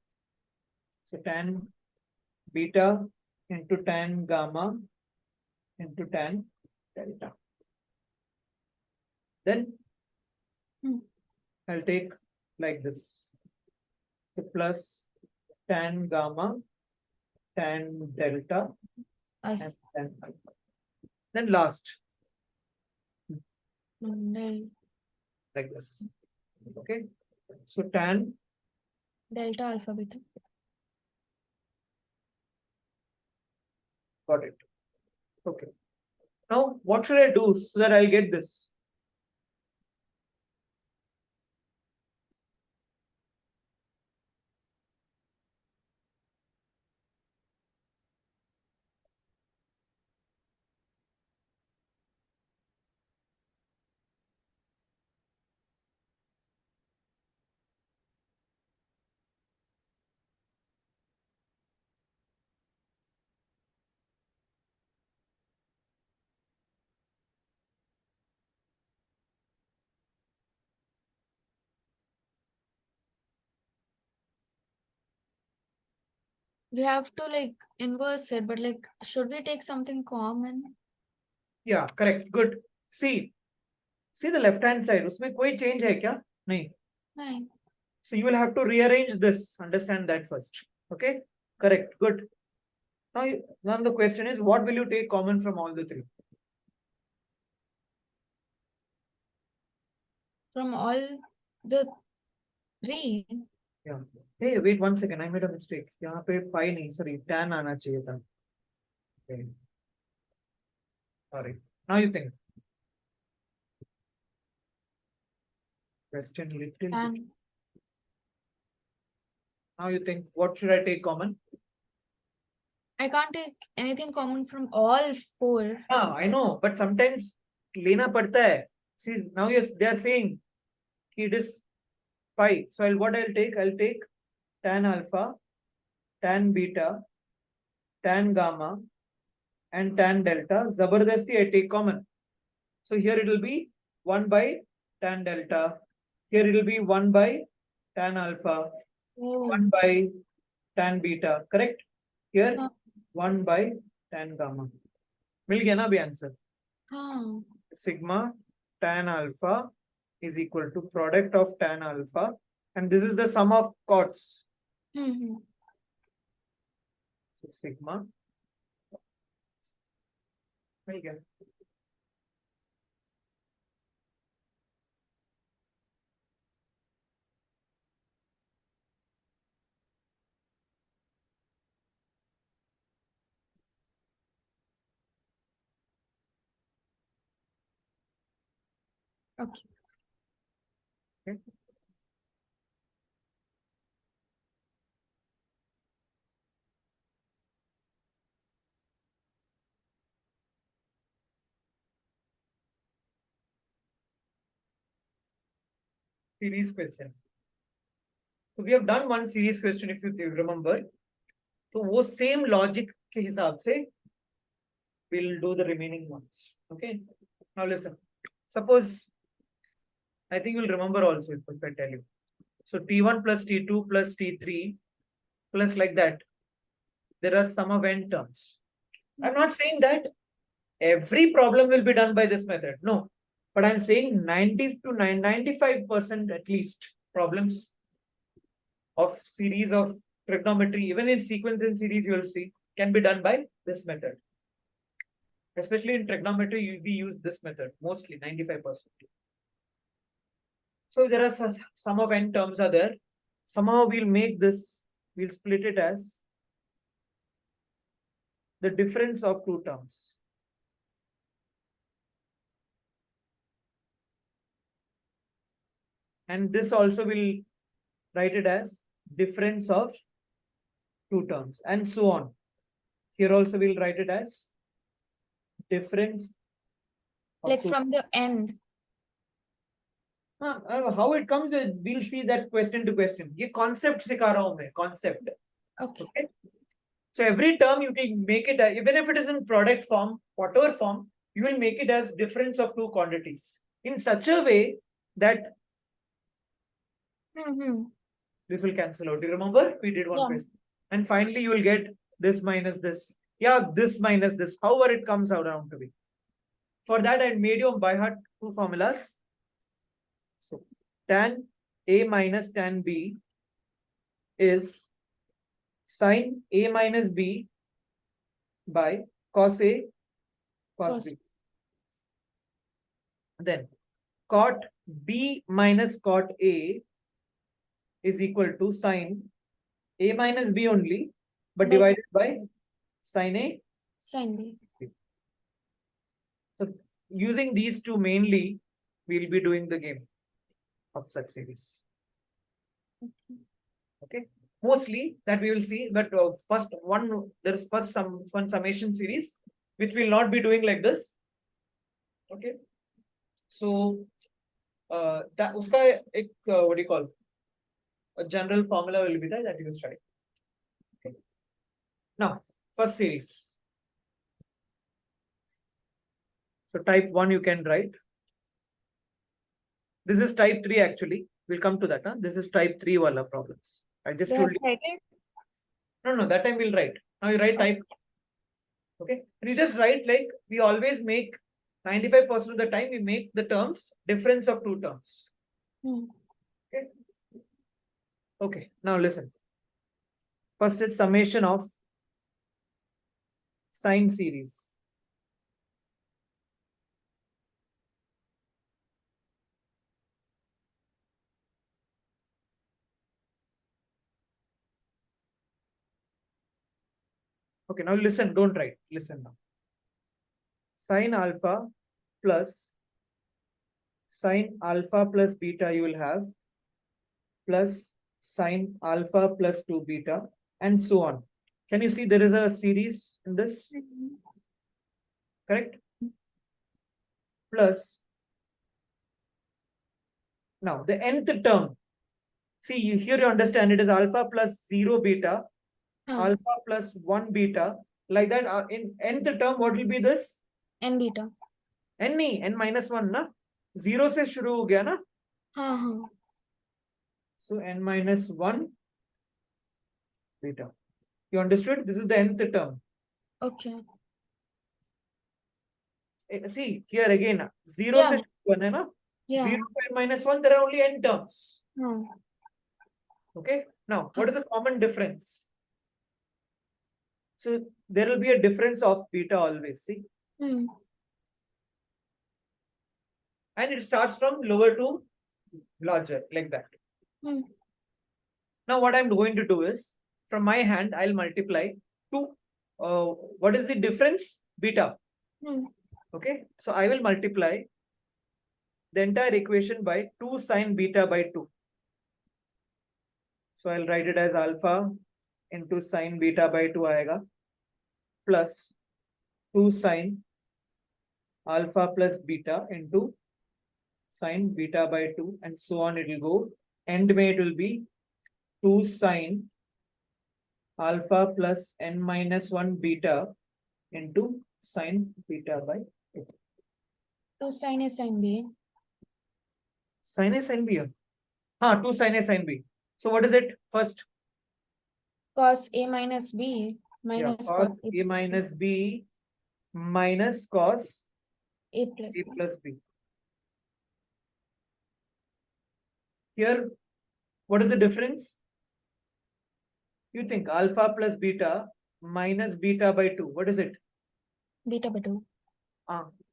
So tan beta into tan gamma into tan delta. Then I'll take like this. So plus tan gamma, tan delta, and tan alpha. Then last. Like this. Okay. So tan delta alpha beta. Got it. Okay. Now, what should I do so that I'll get this? We have to like inverse it, but like, should we take something common? Yeah, correct. Good. See the left hand side. उसमें कोई change है क्या? नहीं. No. So you will have to rearrange this. Understand that first. Okay. Correct. Good. Now the question is, what will you take common from all the three? From all the three? Yeah. Hey, wait 1 second. I made a mistake. यहाँ पे pi नहीं, sorry, tan आना चाहिए था. Okay. Sorry. Now you think. Question little. And Now you think, what should I take common? I can't take anything common from all four. Yeah, I know, but sometimes लेना पड़ता है. See, now yes, they are saying it is pi. So what I'll take tan alpha, tan beta, tan gamma, and tan delta. Zabardasti I take common. So here it will be 1 by tan delta. Here it will be 1 by tan alpha, 1 by tan beta. Correct? Here 1 by tan gamma. मिल गया ना अभी answer? Sigma tan alpha is equal to product of tan alpha, and this is the sum of cots. So sigma. मिल गया. Okay. Okay. Series question. So we have done one series question, if you remember. So वो same logic के हिसाब से we'll do the remaining ones. Okay. Now listen. Suppose, I think you'll remember also if I tell you. So T1 plus T2 plus T3 plus like that. There are sum of n terms. I'm not saying that every problem will be done by this method. No. But I'm saying 90 to 95% at least problems of series of trigonometry, even in sequence and series, you will see, can be done by this method. Especially in trigonometry, we use this method mostly, 95%. So there are sum of n terms are there. Somehow we'll make this, we'll split it as the difference of two terms. And this also will write it as difference of two terms, and so on. Here also we'll write it as difference of Like two. from the end. How it comes, we'll see that question to question. ये concept सिखा रहा हूँ मैं, concept. Okay. So every term you can make it, even if it is in product form, whatever form, you will make it as difference of two quantities in such a way that this will cancel out. Do you remember? We did one question. And finally you will get this minus this. Yeah, this minus this. However it comes out around to be. For that I made you by heart two formulas. So tan A minus tan B is sine A minus B by cos A cos B. Then cot B minus cot A is equal to sine A minus B only, but divided by sine A. Sine B. So using these two mainly, we'll be doing the game of such series. Okay. Mostly that we will see, but first one, there's first some one summation series, which will not be doing like this. Okay. So that uska ek, what do you call? A general formula will be there that you will study. Okay. Now, first series. So type 1 you can write. This is type 3 actually. We'll come to that. Huh? This is type 3 wala problems. I just told you. No, that time we'll write. Now you write type. Okay. And you just write like we always make 95% of the time we make the terms difference of two terms. Okay. Okay. Now listen. First is summation of sine series. Okay, now listen, don't write. Listen now. Sine alpha plus sine alpha plus beta you will have plus sine alpha plus 2 beta and so on. Can you see there is a series in this? Correct? Plus, now the nth term. See, here you understand it is alpha plus 0 beta, alpha plus 1 beta. Like that, in nth term, what will be this? N beta. N minus 1, na? 0 se shuru ho gaya, na? So n minus 1 beta. You understood? This is the nth term. Okay. See, here again, 0 se shuru hai, na? 0 to n minus 1, there are only n terms. Okay. Now, what is the common difference? So there will be a difference of beta always, see? And it starts from lower to larger, like that. Now what I'm going to do is, from my hand, I'll multiply 2. What is the difference? Beta. Okay. So I will multiply the entire equation by 2 sine beta by 2. So I'll write it as alpha into sine beta by 2 aega plus 2 sine alpha plus beta into sine beta by 2 and so on it will go. End may it will be 2 sine alpha plus n minus 1 beta into sine beta by 2. 2 sine A sine B. Sine A sine B. 2 sine A sine B. So what is it first? Cos A minus B minus cos A minus B minus cos A plus B. Here, what is the difference? You think alpha plus beta minus beta by 2. What is it? Beta by 2.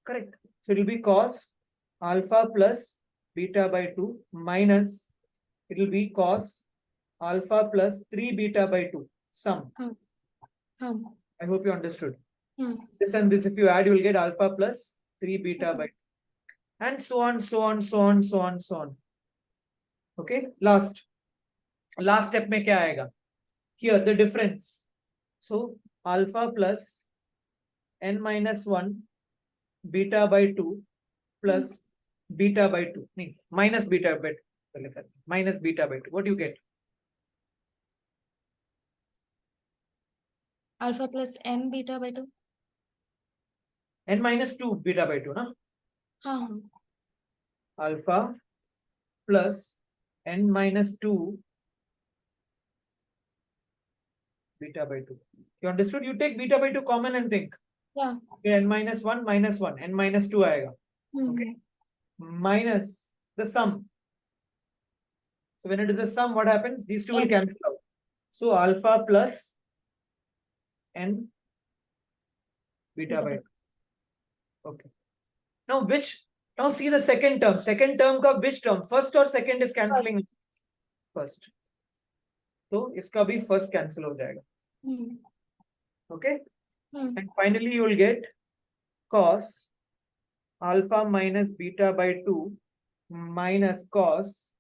Correct. So it will be cos alpha plus beta by 2 minus, it will be cos alpha plus 3 beta by 2. Sum. I hope you understood. This and this, if you add, you will get alpha plus 3 beta by 2. And so on, so on, so on, so on, so on. Okay, last step में क्या आएगा? Here the difference. So alpha plus n minus 1 beta by 2 plus beta by 2. Minus beta by 2. Minus beta by 2. What do you get? Alpha plus n beta by 2. N minus 2 beta by 2, na? Alpha plus n minus 2 beta by 2. You understood? You take beta by 2 common and think. Yeah. Okay, n minus 1 minus 1. N minus 2 aega. Okay. Minus the sum. So when it is a sum, what happens? These two will cancel out. So alpha plus n beta by 2. Okay. Now see the second term. Second term ka which term? First or second is cancelling? First. So iska bhi first cancel ho jayega. Okay. And finally you will get cos alpha minus beta by 2 minus cos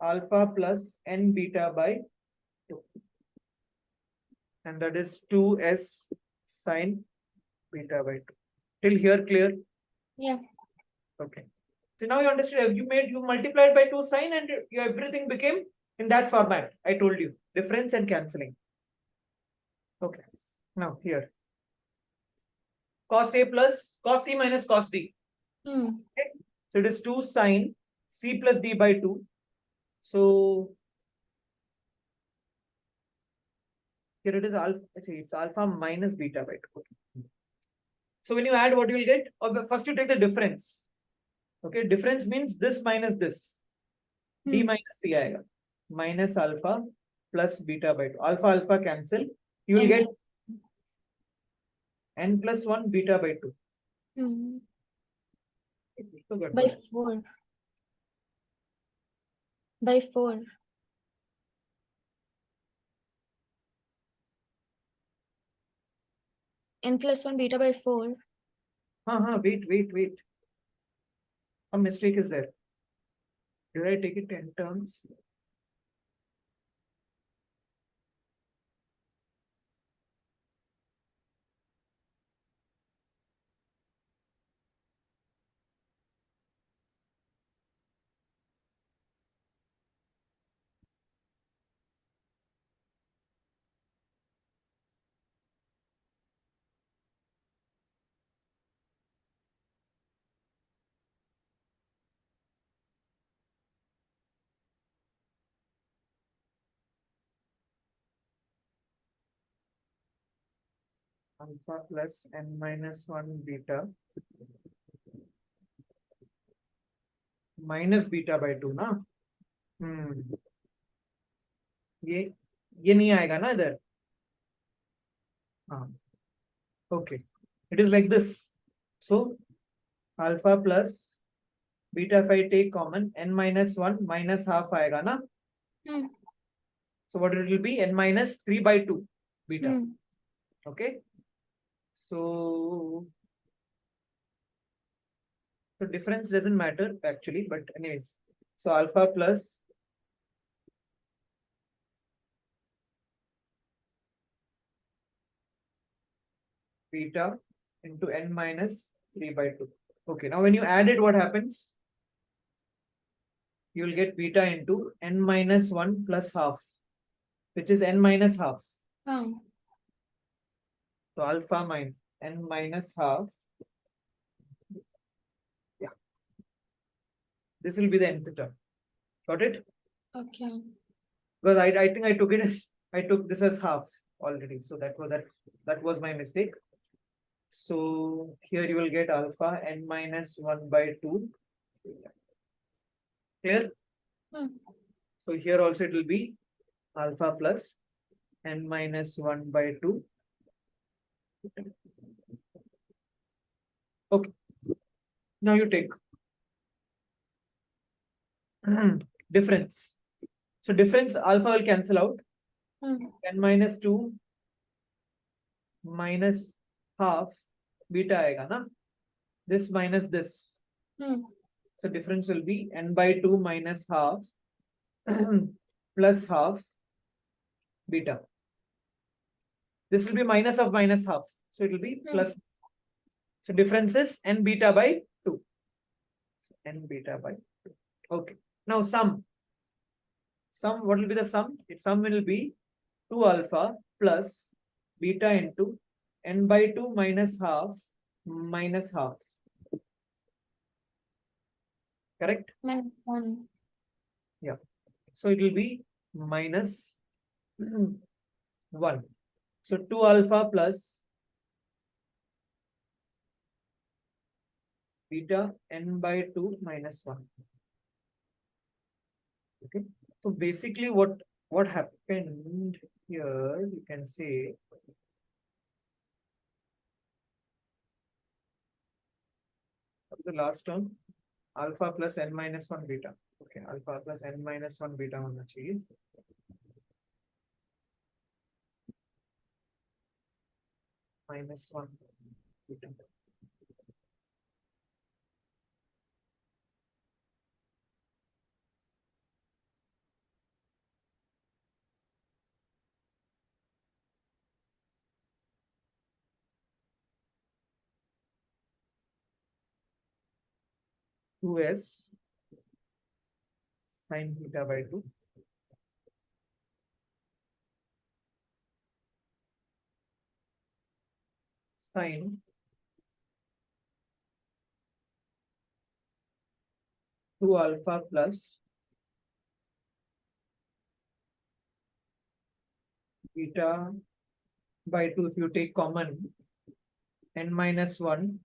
alpha plus n beta by 2. And that is 2s sine beta by 2. Till here clear? Yeah. Okay. So now you understand. You multiplied by 2 sine and everything became in that format. I told you. Difference and cancelling. Okay. Now here. Cos A plus cos C minus cos D. Okay. So it is 2 sine C plus D by 2. So here it is alpha. It's alpha minus beta by 2. So when you add, what you will get? First you take the difference. Okay, difference means this minus this. D minus C aega. Minus alpha plus beta by 2. Alpha alpha cancel. You will get n plus 1 beta by 2. By 4. By 4. N plus 1 beta by 4. Wait. A mistake is there. Did I take it 10 terms? Alpha plus n minus 1 beta minus beta by 2 ना ये नहीं आएगा ना इधर okay, it is like this. So alpha plus beta if I take common n minus 1 minus half आएगा ना. So what it will be? N minus 3 by 2 beta. Okay. So difference doesn't matter actually, but anyways. So alpha plus beta into n minus 3 by 2. Okay, now when you add it, what happens? You will get beta into n minus 1 plus half, which is n minus half. So alpha minus n minus half. Yeah. This will be the nth term. Got it? Okay. Because I think I took it as I took this as half already. So that was my mistake. So here you will get alpha n minus 1 by 2. Clear? So here also it will be alpha plus n minus 1 by 2. Okay. Now you take difference. So difference alpha will cancel out. N minus 2 minus half beta आएगा ना, this minus this, so difference will be n by 2 minus half plus half beta. This will be minus of minus half, so it will be plus. So difference is n beta by 2. N beta by 2. Okay. Now sum. Sum, what will be the sum? Sum will be 2 alpha plus beta into n by 2 minus half minus half. Correct? Minus 1. Yeah. So it will be minus 1. So 2 alpha plus beta n by 2 minus 1. Okay. So basically what happened here, you can say the last term, alpha plus n minus 1 beta. Okay, alpha plus n minus 1 beta होना चाहिए. Minus 1 beta. Two s sine beta by 2 sine 2 alpha plus beta by 2, if you take common, n minus 1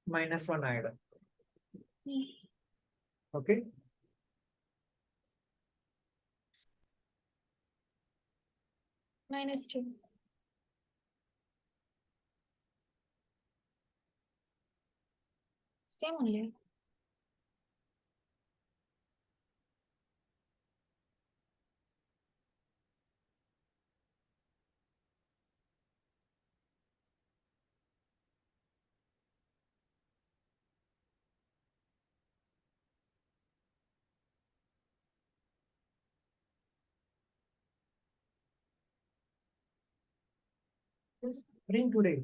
minus 1 item. Okay. Minus 2. Same only. Just bring today.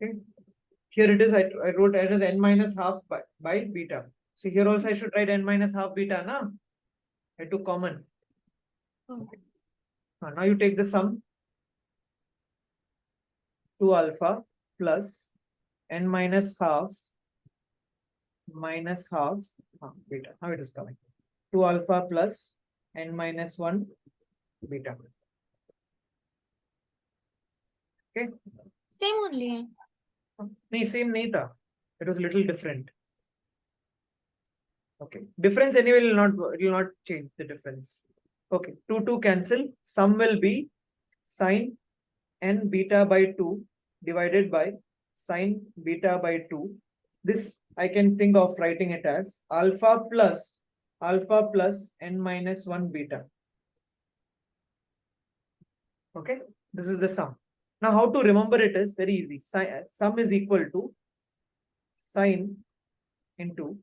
Okay. Here it is. I wrote it as n minus half by beta. So here also I should write n minus half beta, na? I took common. Okay. Now you take the sum. 2 alpha plus n minus half minus half beta. Now it is coming. 2 alpha plus n minus 1 beta. Okay. Same only. No, same nahi tha. It was a little different. Okay. Difference anyway will not change the difference. Okay. 2 cancel. Sum will be sine n beta by 2 divided by sine beta by 2. This I can think of writing it as alpha plus n minus 1 beta. Okay. This is the sum. Now how to remember it is very easy. Sum is equal to sine into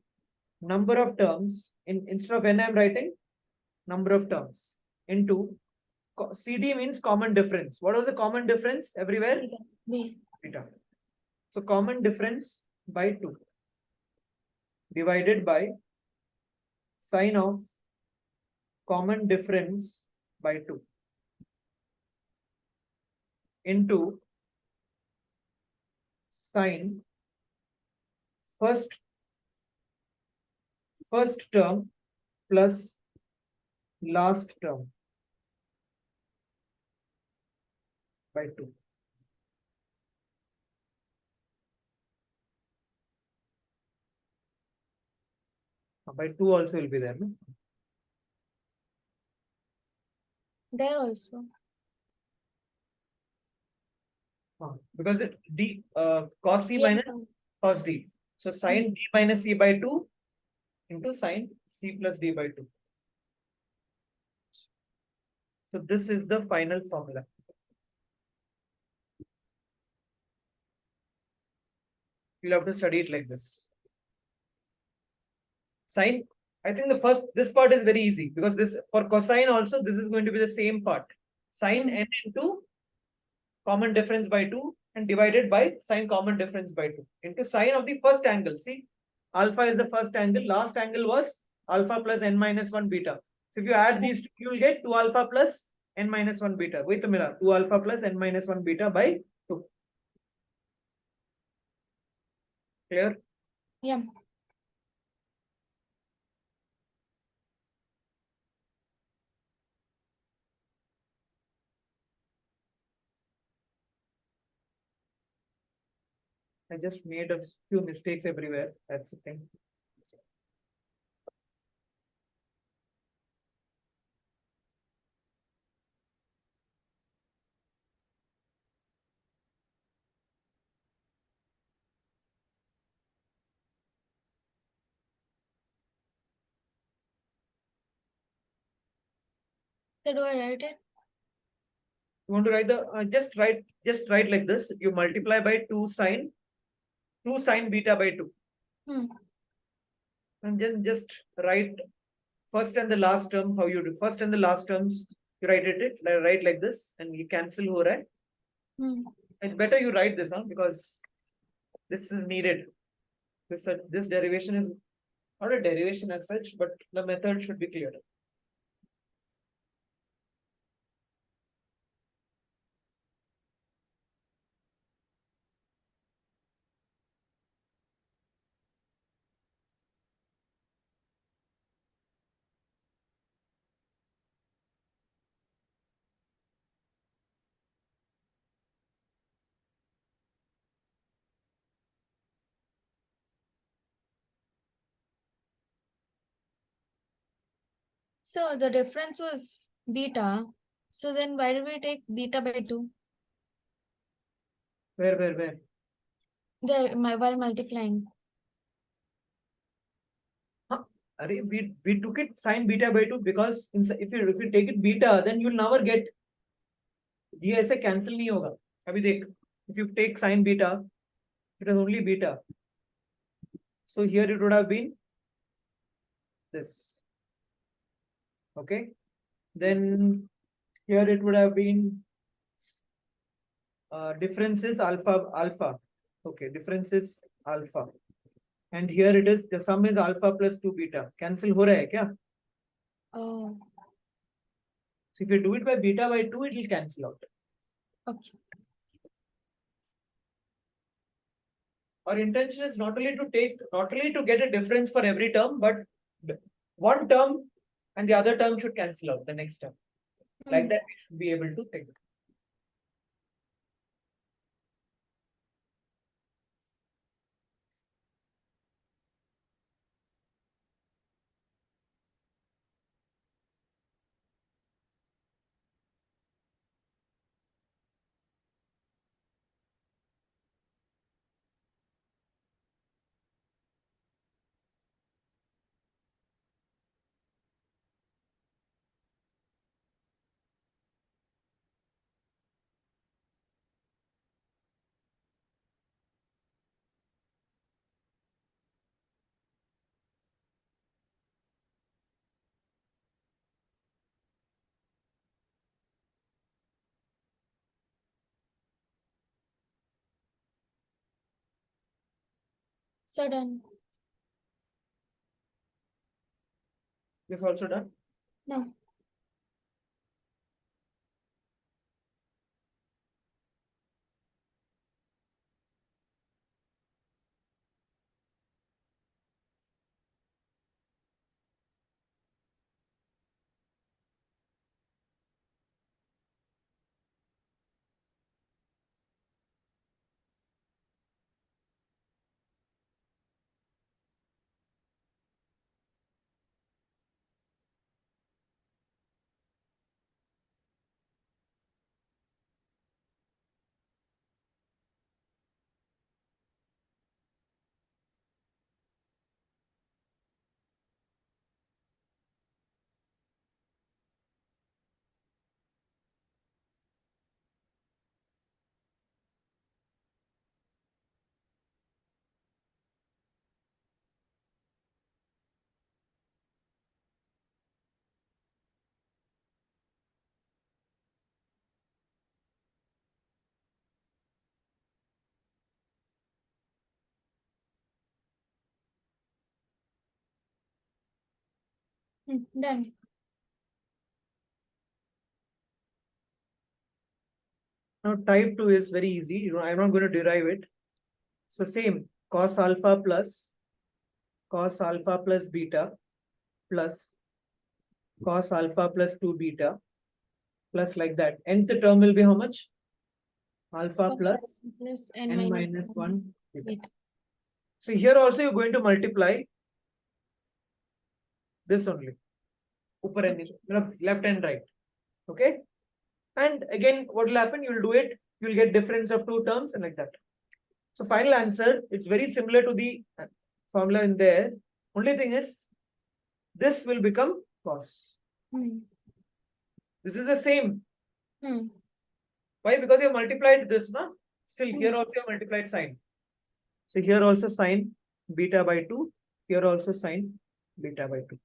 number of terms, instead of n I'm writing number of terms, into CD means common difference. What was the common difference everywhere? Beta. So common difference by 2 divided by sine of common difference by 2 into sine first term plus last term by 2. By 2 also will be there, no? There also. Because it d cos c minus cos d. So sine d minus c by 2 into sine c plus d by 2. So this is the final formula. You'll have to study it like this. Sine, I think this part is very easy because this for cosine also, this is going to be the same part. Sine n into common difference by 2 and divided by sine common difference by 2 into sine of the first angle. See, alpha is the first angle. Last angle was alpha plus n minus 1 beta. So if you add these two, you will get 2 alpha plus n minus 1 beta. Wait a minute. 2 alpha plus n minus 1 beta by 2. Clear? Yeah. I just made a few mistakes everywhere. That's the thing. So do I write it? You want to write the just write like this. You multiply by 2 sine beta by 2. And then just write first and the last term. How you do first and the last terms, you write like this and you cancel ho raha hai. It's better you write this because this is needed. This derivation is not a derivation as such, but the method should be clear. So the difference was beta. So then why do we take beta by 2? Where? There, while multiplying. Huh? We took it sine beta by 2 because if you take it beta, then you'll never get ये ऐसे cancel नहीं होगा. अभी देख, if you take sine beta, it is only beta. So here it would have been this. Okay. Then here it would have been difference is alpha. Okay, difference is alpha. And here it is, the sum is alpha plus 2 beta. Cancel हो रहा है क्या? Oh. So if you do it by beta by 2, it will cancel out. Okay. Our intention is not only to get a difference for every term, but one term and the other term should cancel out the next term. Like that, we should be able to think. So done. This also done? No. Done. Now type 2 is very easy. I'm not going to derive it. So same cos alpha plus beta plus cos alpha plus 2 beta plus like that. Nth term will be how much? Alpha plus n minus 1 beta. So here also you're going to multiply this only. Upper and left and right. Okay. And again, what will happen? You'll do it. You'll get difference of two terms and like that. So final answer, it's very similar to the formula in there. Only thing is, this will become cos. This is the same. Why? Because you have multiplied this, no? Still here also you have multiplied sine. So here also sine beta by 2. Here also sine beta by 2.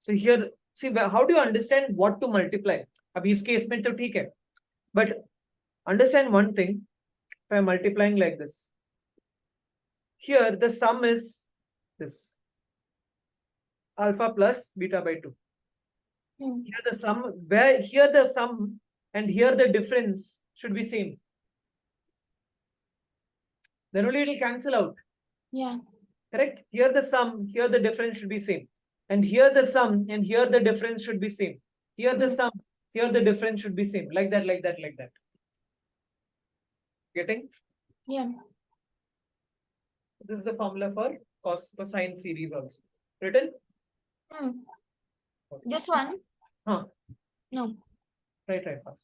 So here, see, how do you understand what to multiply? अब इस case में तो ठीक है. But understand one thing. If I am multiplying like this, here the sum is this. Alpha plus beta by 2. Here the sum, here the sum and here the difference should be same. Then only it will cancel out. Yeah. Correct? Here the sum, here the difference should be same. And here the sum and here the difference should be same. Here the sum, here the difference should be same. Like that, like that, like that. Getting? Yeah. This is the formula for cosine series also. Written? Okay. This one? Huh. No. Right fast.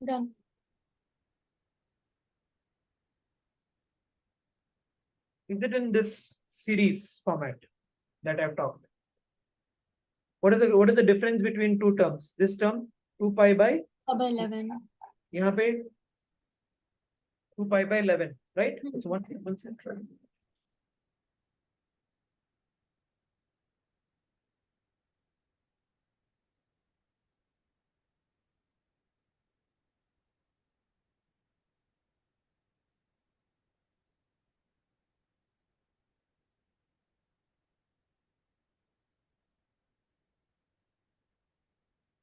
Done. Is it in this series format that I've talked? What is the difference between two terms? This term 2 pi by 11. यहाँ पे 2 pi by 11, right? So one second.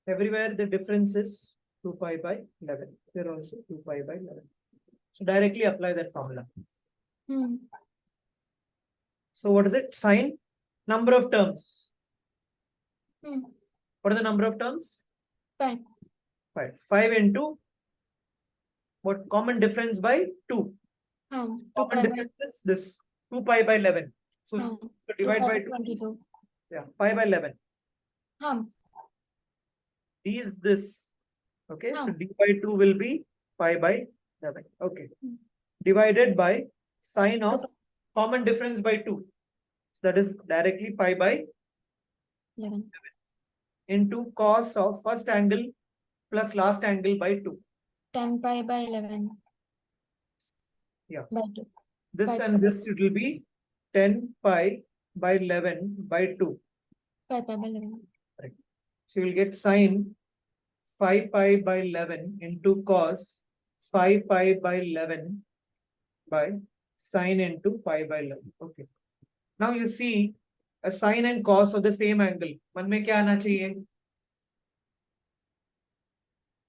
Everywhere the difference is 2 pi by 11. Here also 2 pi by 11. So directly apply that formula. So what is it? Sine number of terms. What are the number of terms? 5. 5. 5 into what? Common difference by 2. Common difference is this 2 pi by 11. So divide by 2. 22. Yeah, pi by 11. Is this. Okay, so d by 2 will be pi by 11. Okay. Divided by sine of common difference by 2. So that is directly pi by 11. Into cos of first angle plus last angle by 2. 10 pi by 11. Yeah. By 2. This by and 2. this, it will be 10 pi by 11 by 2. 5 pi by 11. Right. So you will get sine 5 pi by 11 into cos 5 pi by 11 by sine into pi by 11. Okay. Now you see a sine and cos of the same angle. मन में क्या आना चाहिए?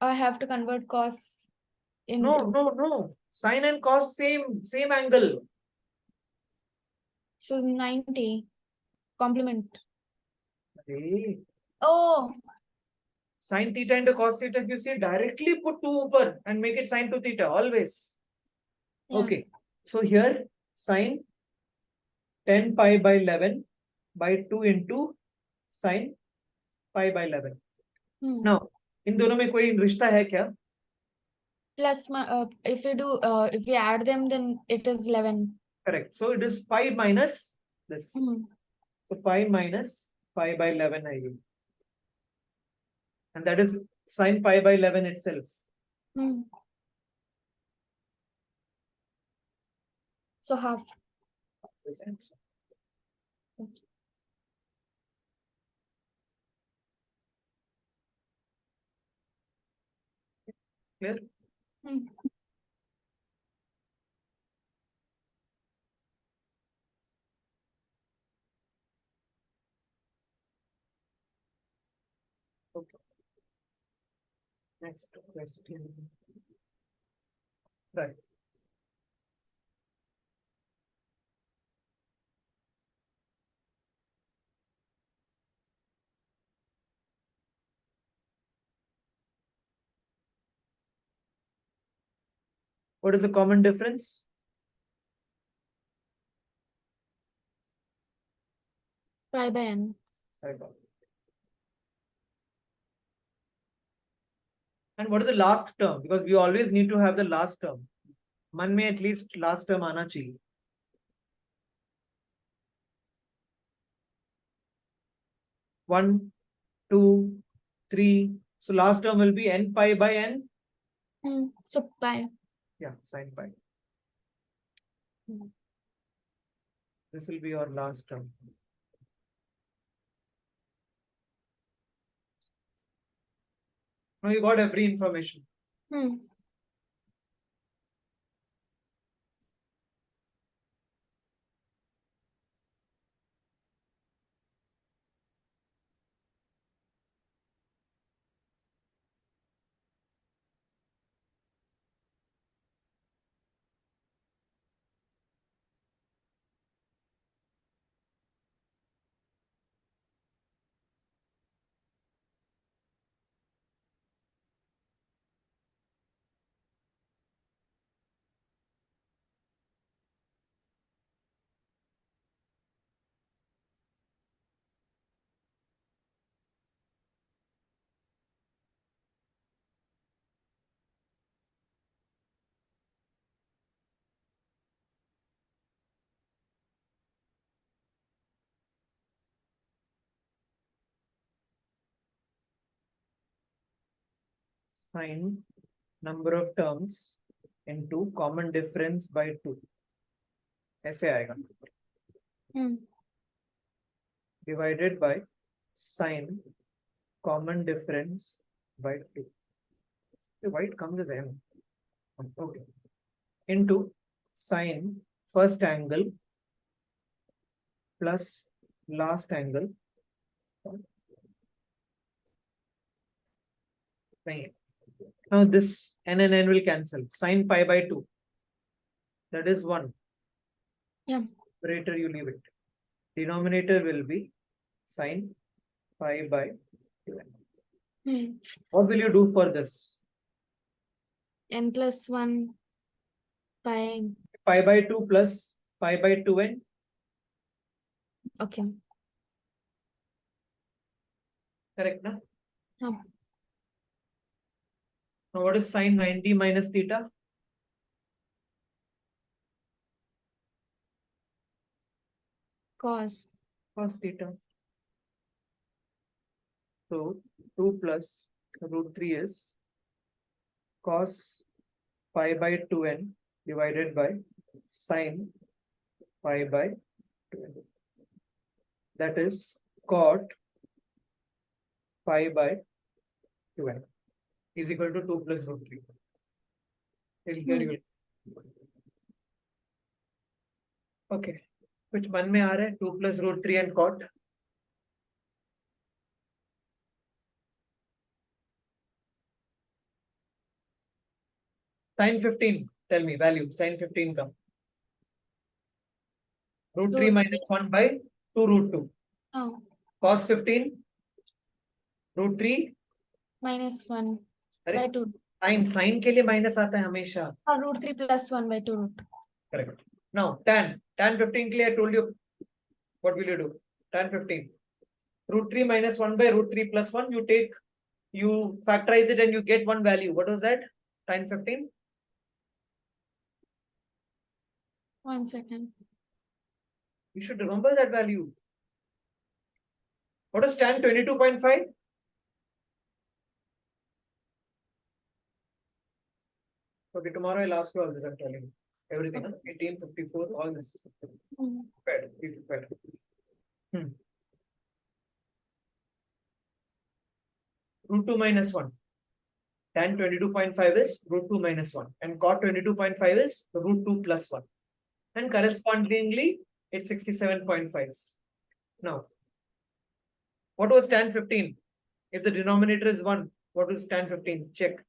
I have to convert cos into. No. Sine and cos same angle. So 90 complement. Hey. Oh. Sine theta into cos theta, if you see, directly put 2 upper and make it sine 2 theta always. Yeah. Okay. So here sine 10 pi by 11 by 2 into sine pi by 11. Now, इन दोनों में कोई रिश्ता है क्या? Plus, if we add them, then it is 11. Correct. So it is pi minus this. So pi minus pi by 11 है ये. And that is sine pi by 11 itself. So half. This answer. Clear? Okay. Next question. Right. What is the common difference? Pi by n. Pi by. And what is the last term? Because we always need to have the last term. मन में at least last term आना चाहिए. 1, 2, 3. So last term will be n pi by n. So pi. Yeah, sine pi. This will be your last term. Now you got every information. Sine number of terms into common difference by 2. ऐसे आएगा. Divided by sine common difference by 2. The white comes as m. Okay. Into sine first angle plus last angle. Now this n and n will cancel. Sine pi by 2. That is 1. Yeah. Numerator you leave it. Denominator will be sine pi by 2n. What will you do for this? N plus 1 pi. Pi by 2 plus pi by 2n. Okay. Correct, na? Yeah. Now what is sine 90 minus theta? Cos. Cos theta. So 2 plus root 3 is cos pi by 2n divided by sine pi by 2n. That is cot pi by 2n is equal to 2 plus root 3. Here you will. Okay. Which मन में आ रहा है 2 plus root 3 and cot? Sine 15. Tell me value. Sine 15 come. Root 3 minus 1 by 2 root 2. Oh. Cos 15. Root 3 minus 1 by 2. Sine के लिए minus आता है हमेशा. Root 3 plus 1 by 2 root. Correct. Now tan 15 के लिए I told you What will you do? Tan 15. Root 3 minus 1 by root 3 plus 1. You factorize it and you get one value. What was that? Tan 15? 1 second. You should remember that value. What is tan 22.5? Okay, tomorrow I'll ask you all this. I'm telling you. Everything. Okay. 1854, all this. Prepared. Root 2 minus 1. Tan 22.5 is root 2 minus 1. And cot 22.5 is root 2 plus 1. And correspondingly, it's 67.5. Now, what was tan 15? If the denominator is 1, what was tan 15? Check.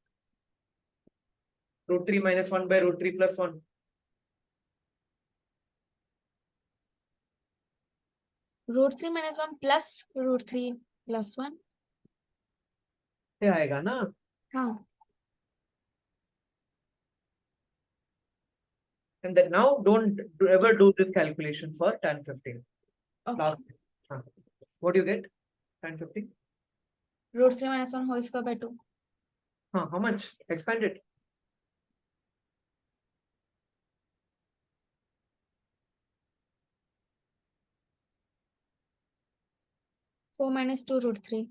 Root 3 minus 1 by root 3 plus 1. Root 3 minus 1 plus root 3 plus 1. ये आएगा ना? हाँ. And then now don't ever do this calculation for tan 15. Okay. Last. What do you get? Tan 15? Root 3 minus 1 whole square by 2. How much? Expand it. Four minus 2 root 3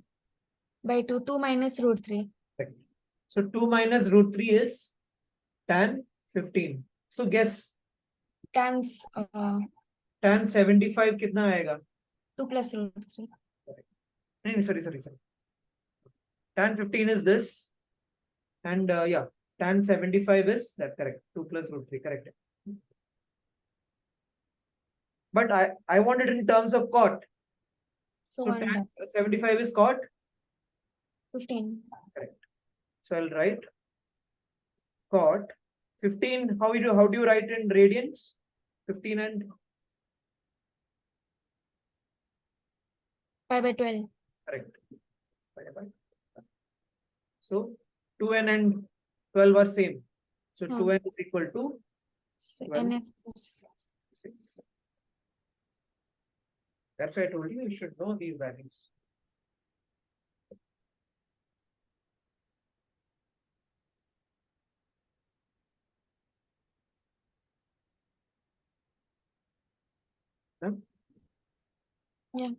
by 2. 2 minus root 3. Right. So 2 minus root 3 is tan 15. So guess. Tan's Tan 75 कितना आएगा? 2 plus root 3. No, sorry. Tan 15 is this. And yeah, tan 75 is that correct. 2 plus root 3, correct. But I want it in terms of cot. So tan 75 is cot 15. Correct. So I'll write cot 15. How do you write in radians? 15 and pi by 12. Correct. So 2n and 12 are same. So 2n is equal to 12. 6. That's why I told you should know these values. Huh? Yeah.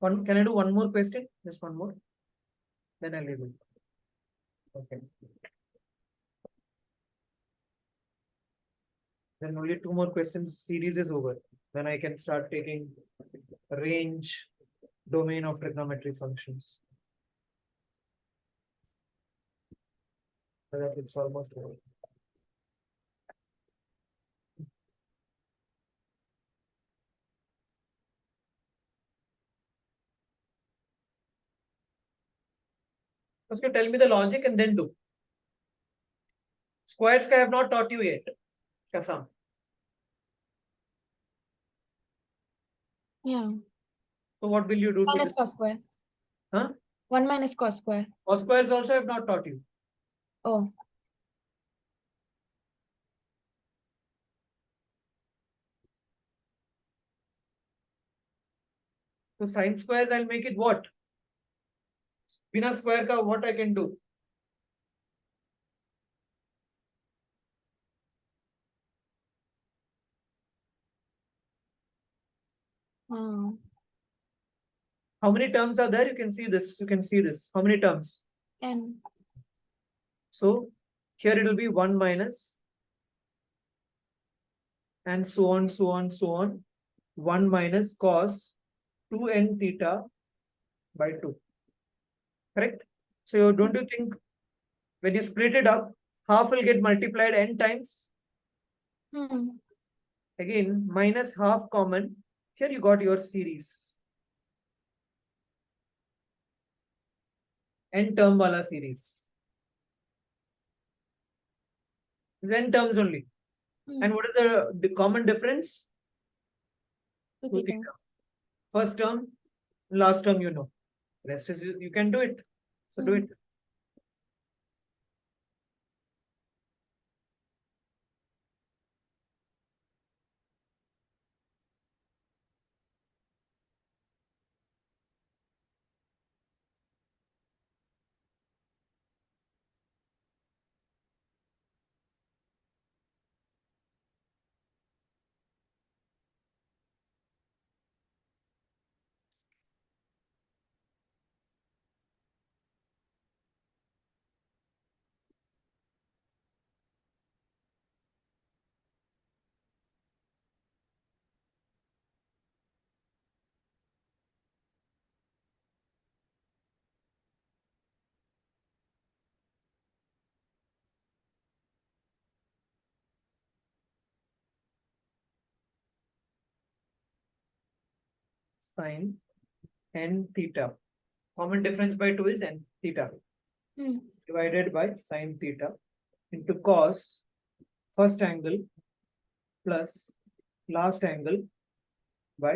Can I do one more question? Just one more. Then I'll leave it. Okay. Then only 2 more questions. Series is over. Then I can start taking range, domain of trigonometry functions. So that it's almost over. First, you tell me the logic and then do. Squares I have not taught you yet. Kasam. Yeah. So what will you do? Minus cos square. Huh? 1 minus cos square. Cos squares also I have not taught you. Oh. So sine squares, I'll make it what? Bina square ka what I can do? How many terms are there? You can see this. How many terms? N. So here it will be 1 minus and so on. 1 minus cos 2n theta by 2. Correct? So don't you think when you split it up, half will get multiplied n times? Again, minus half common. Here you got your series. N term wala series. It's n terms only. And what is the common difference? 2 theta. First term, last term you know. Rest is you can do it. So do it. sine n theta. Common difference by 2 is n theta. Divided by sine theta into cos first angle plus last angle by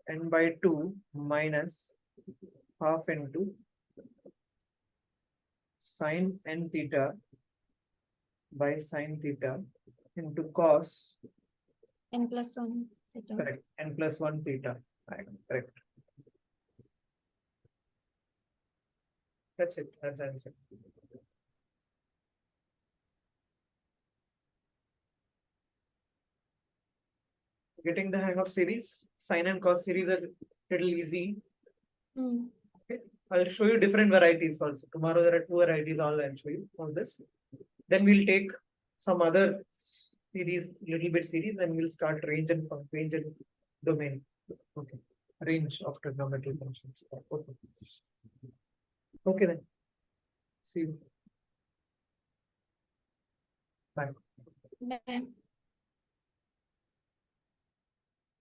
n by 2 minus half into sine n theta by sine theta into cos n+1 theta. correct n+1 theta. Correct. That's it. That's the answer. Getting the hang of series, sine and cos series are little easy. Okay. I'll show you different varieties also. Tomorrow there are 2 varieties. I'll show you on this. Then we'll take some other series, little bit series, and we'll start range and domain. Okay. Range of trigonometry functions. Okay. Okay then. See you. Bye. Bye.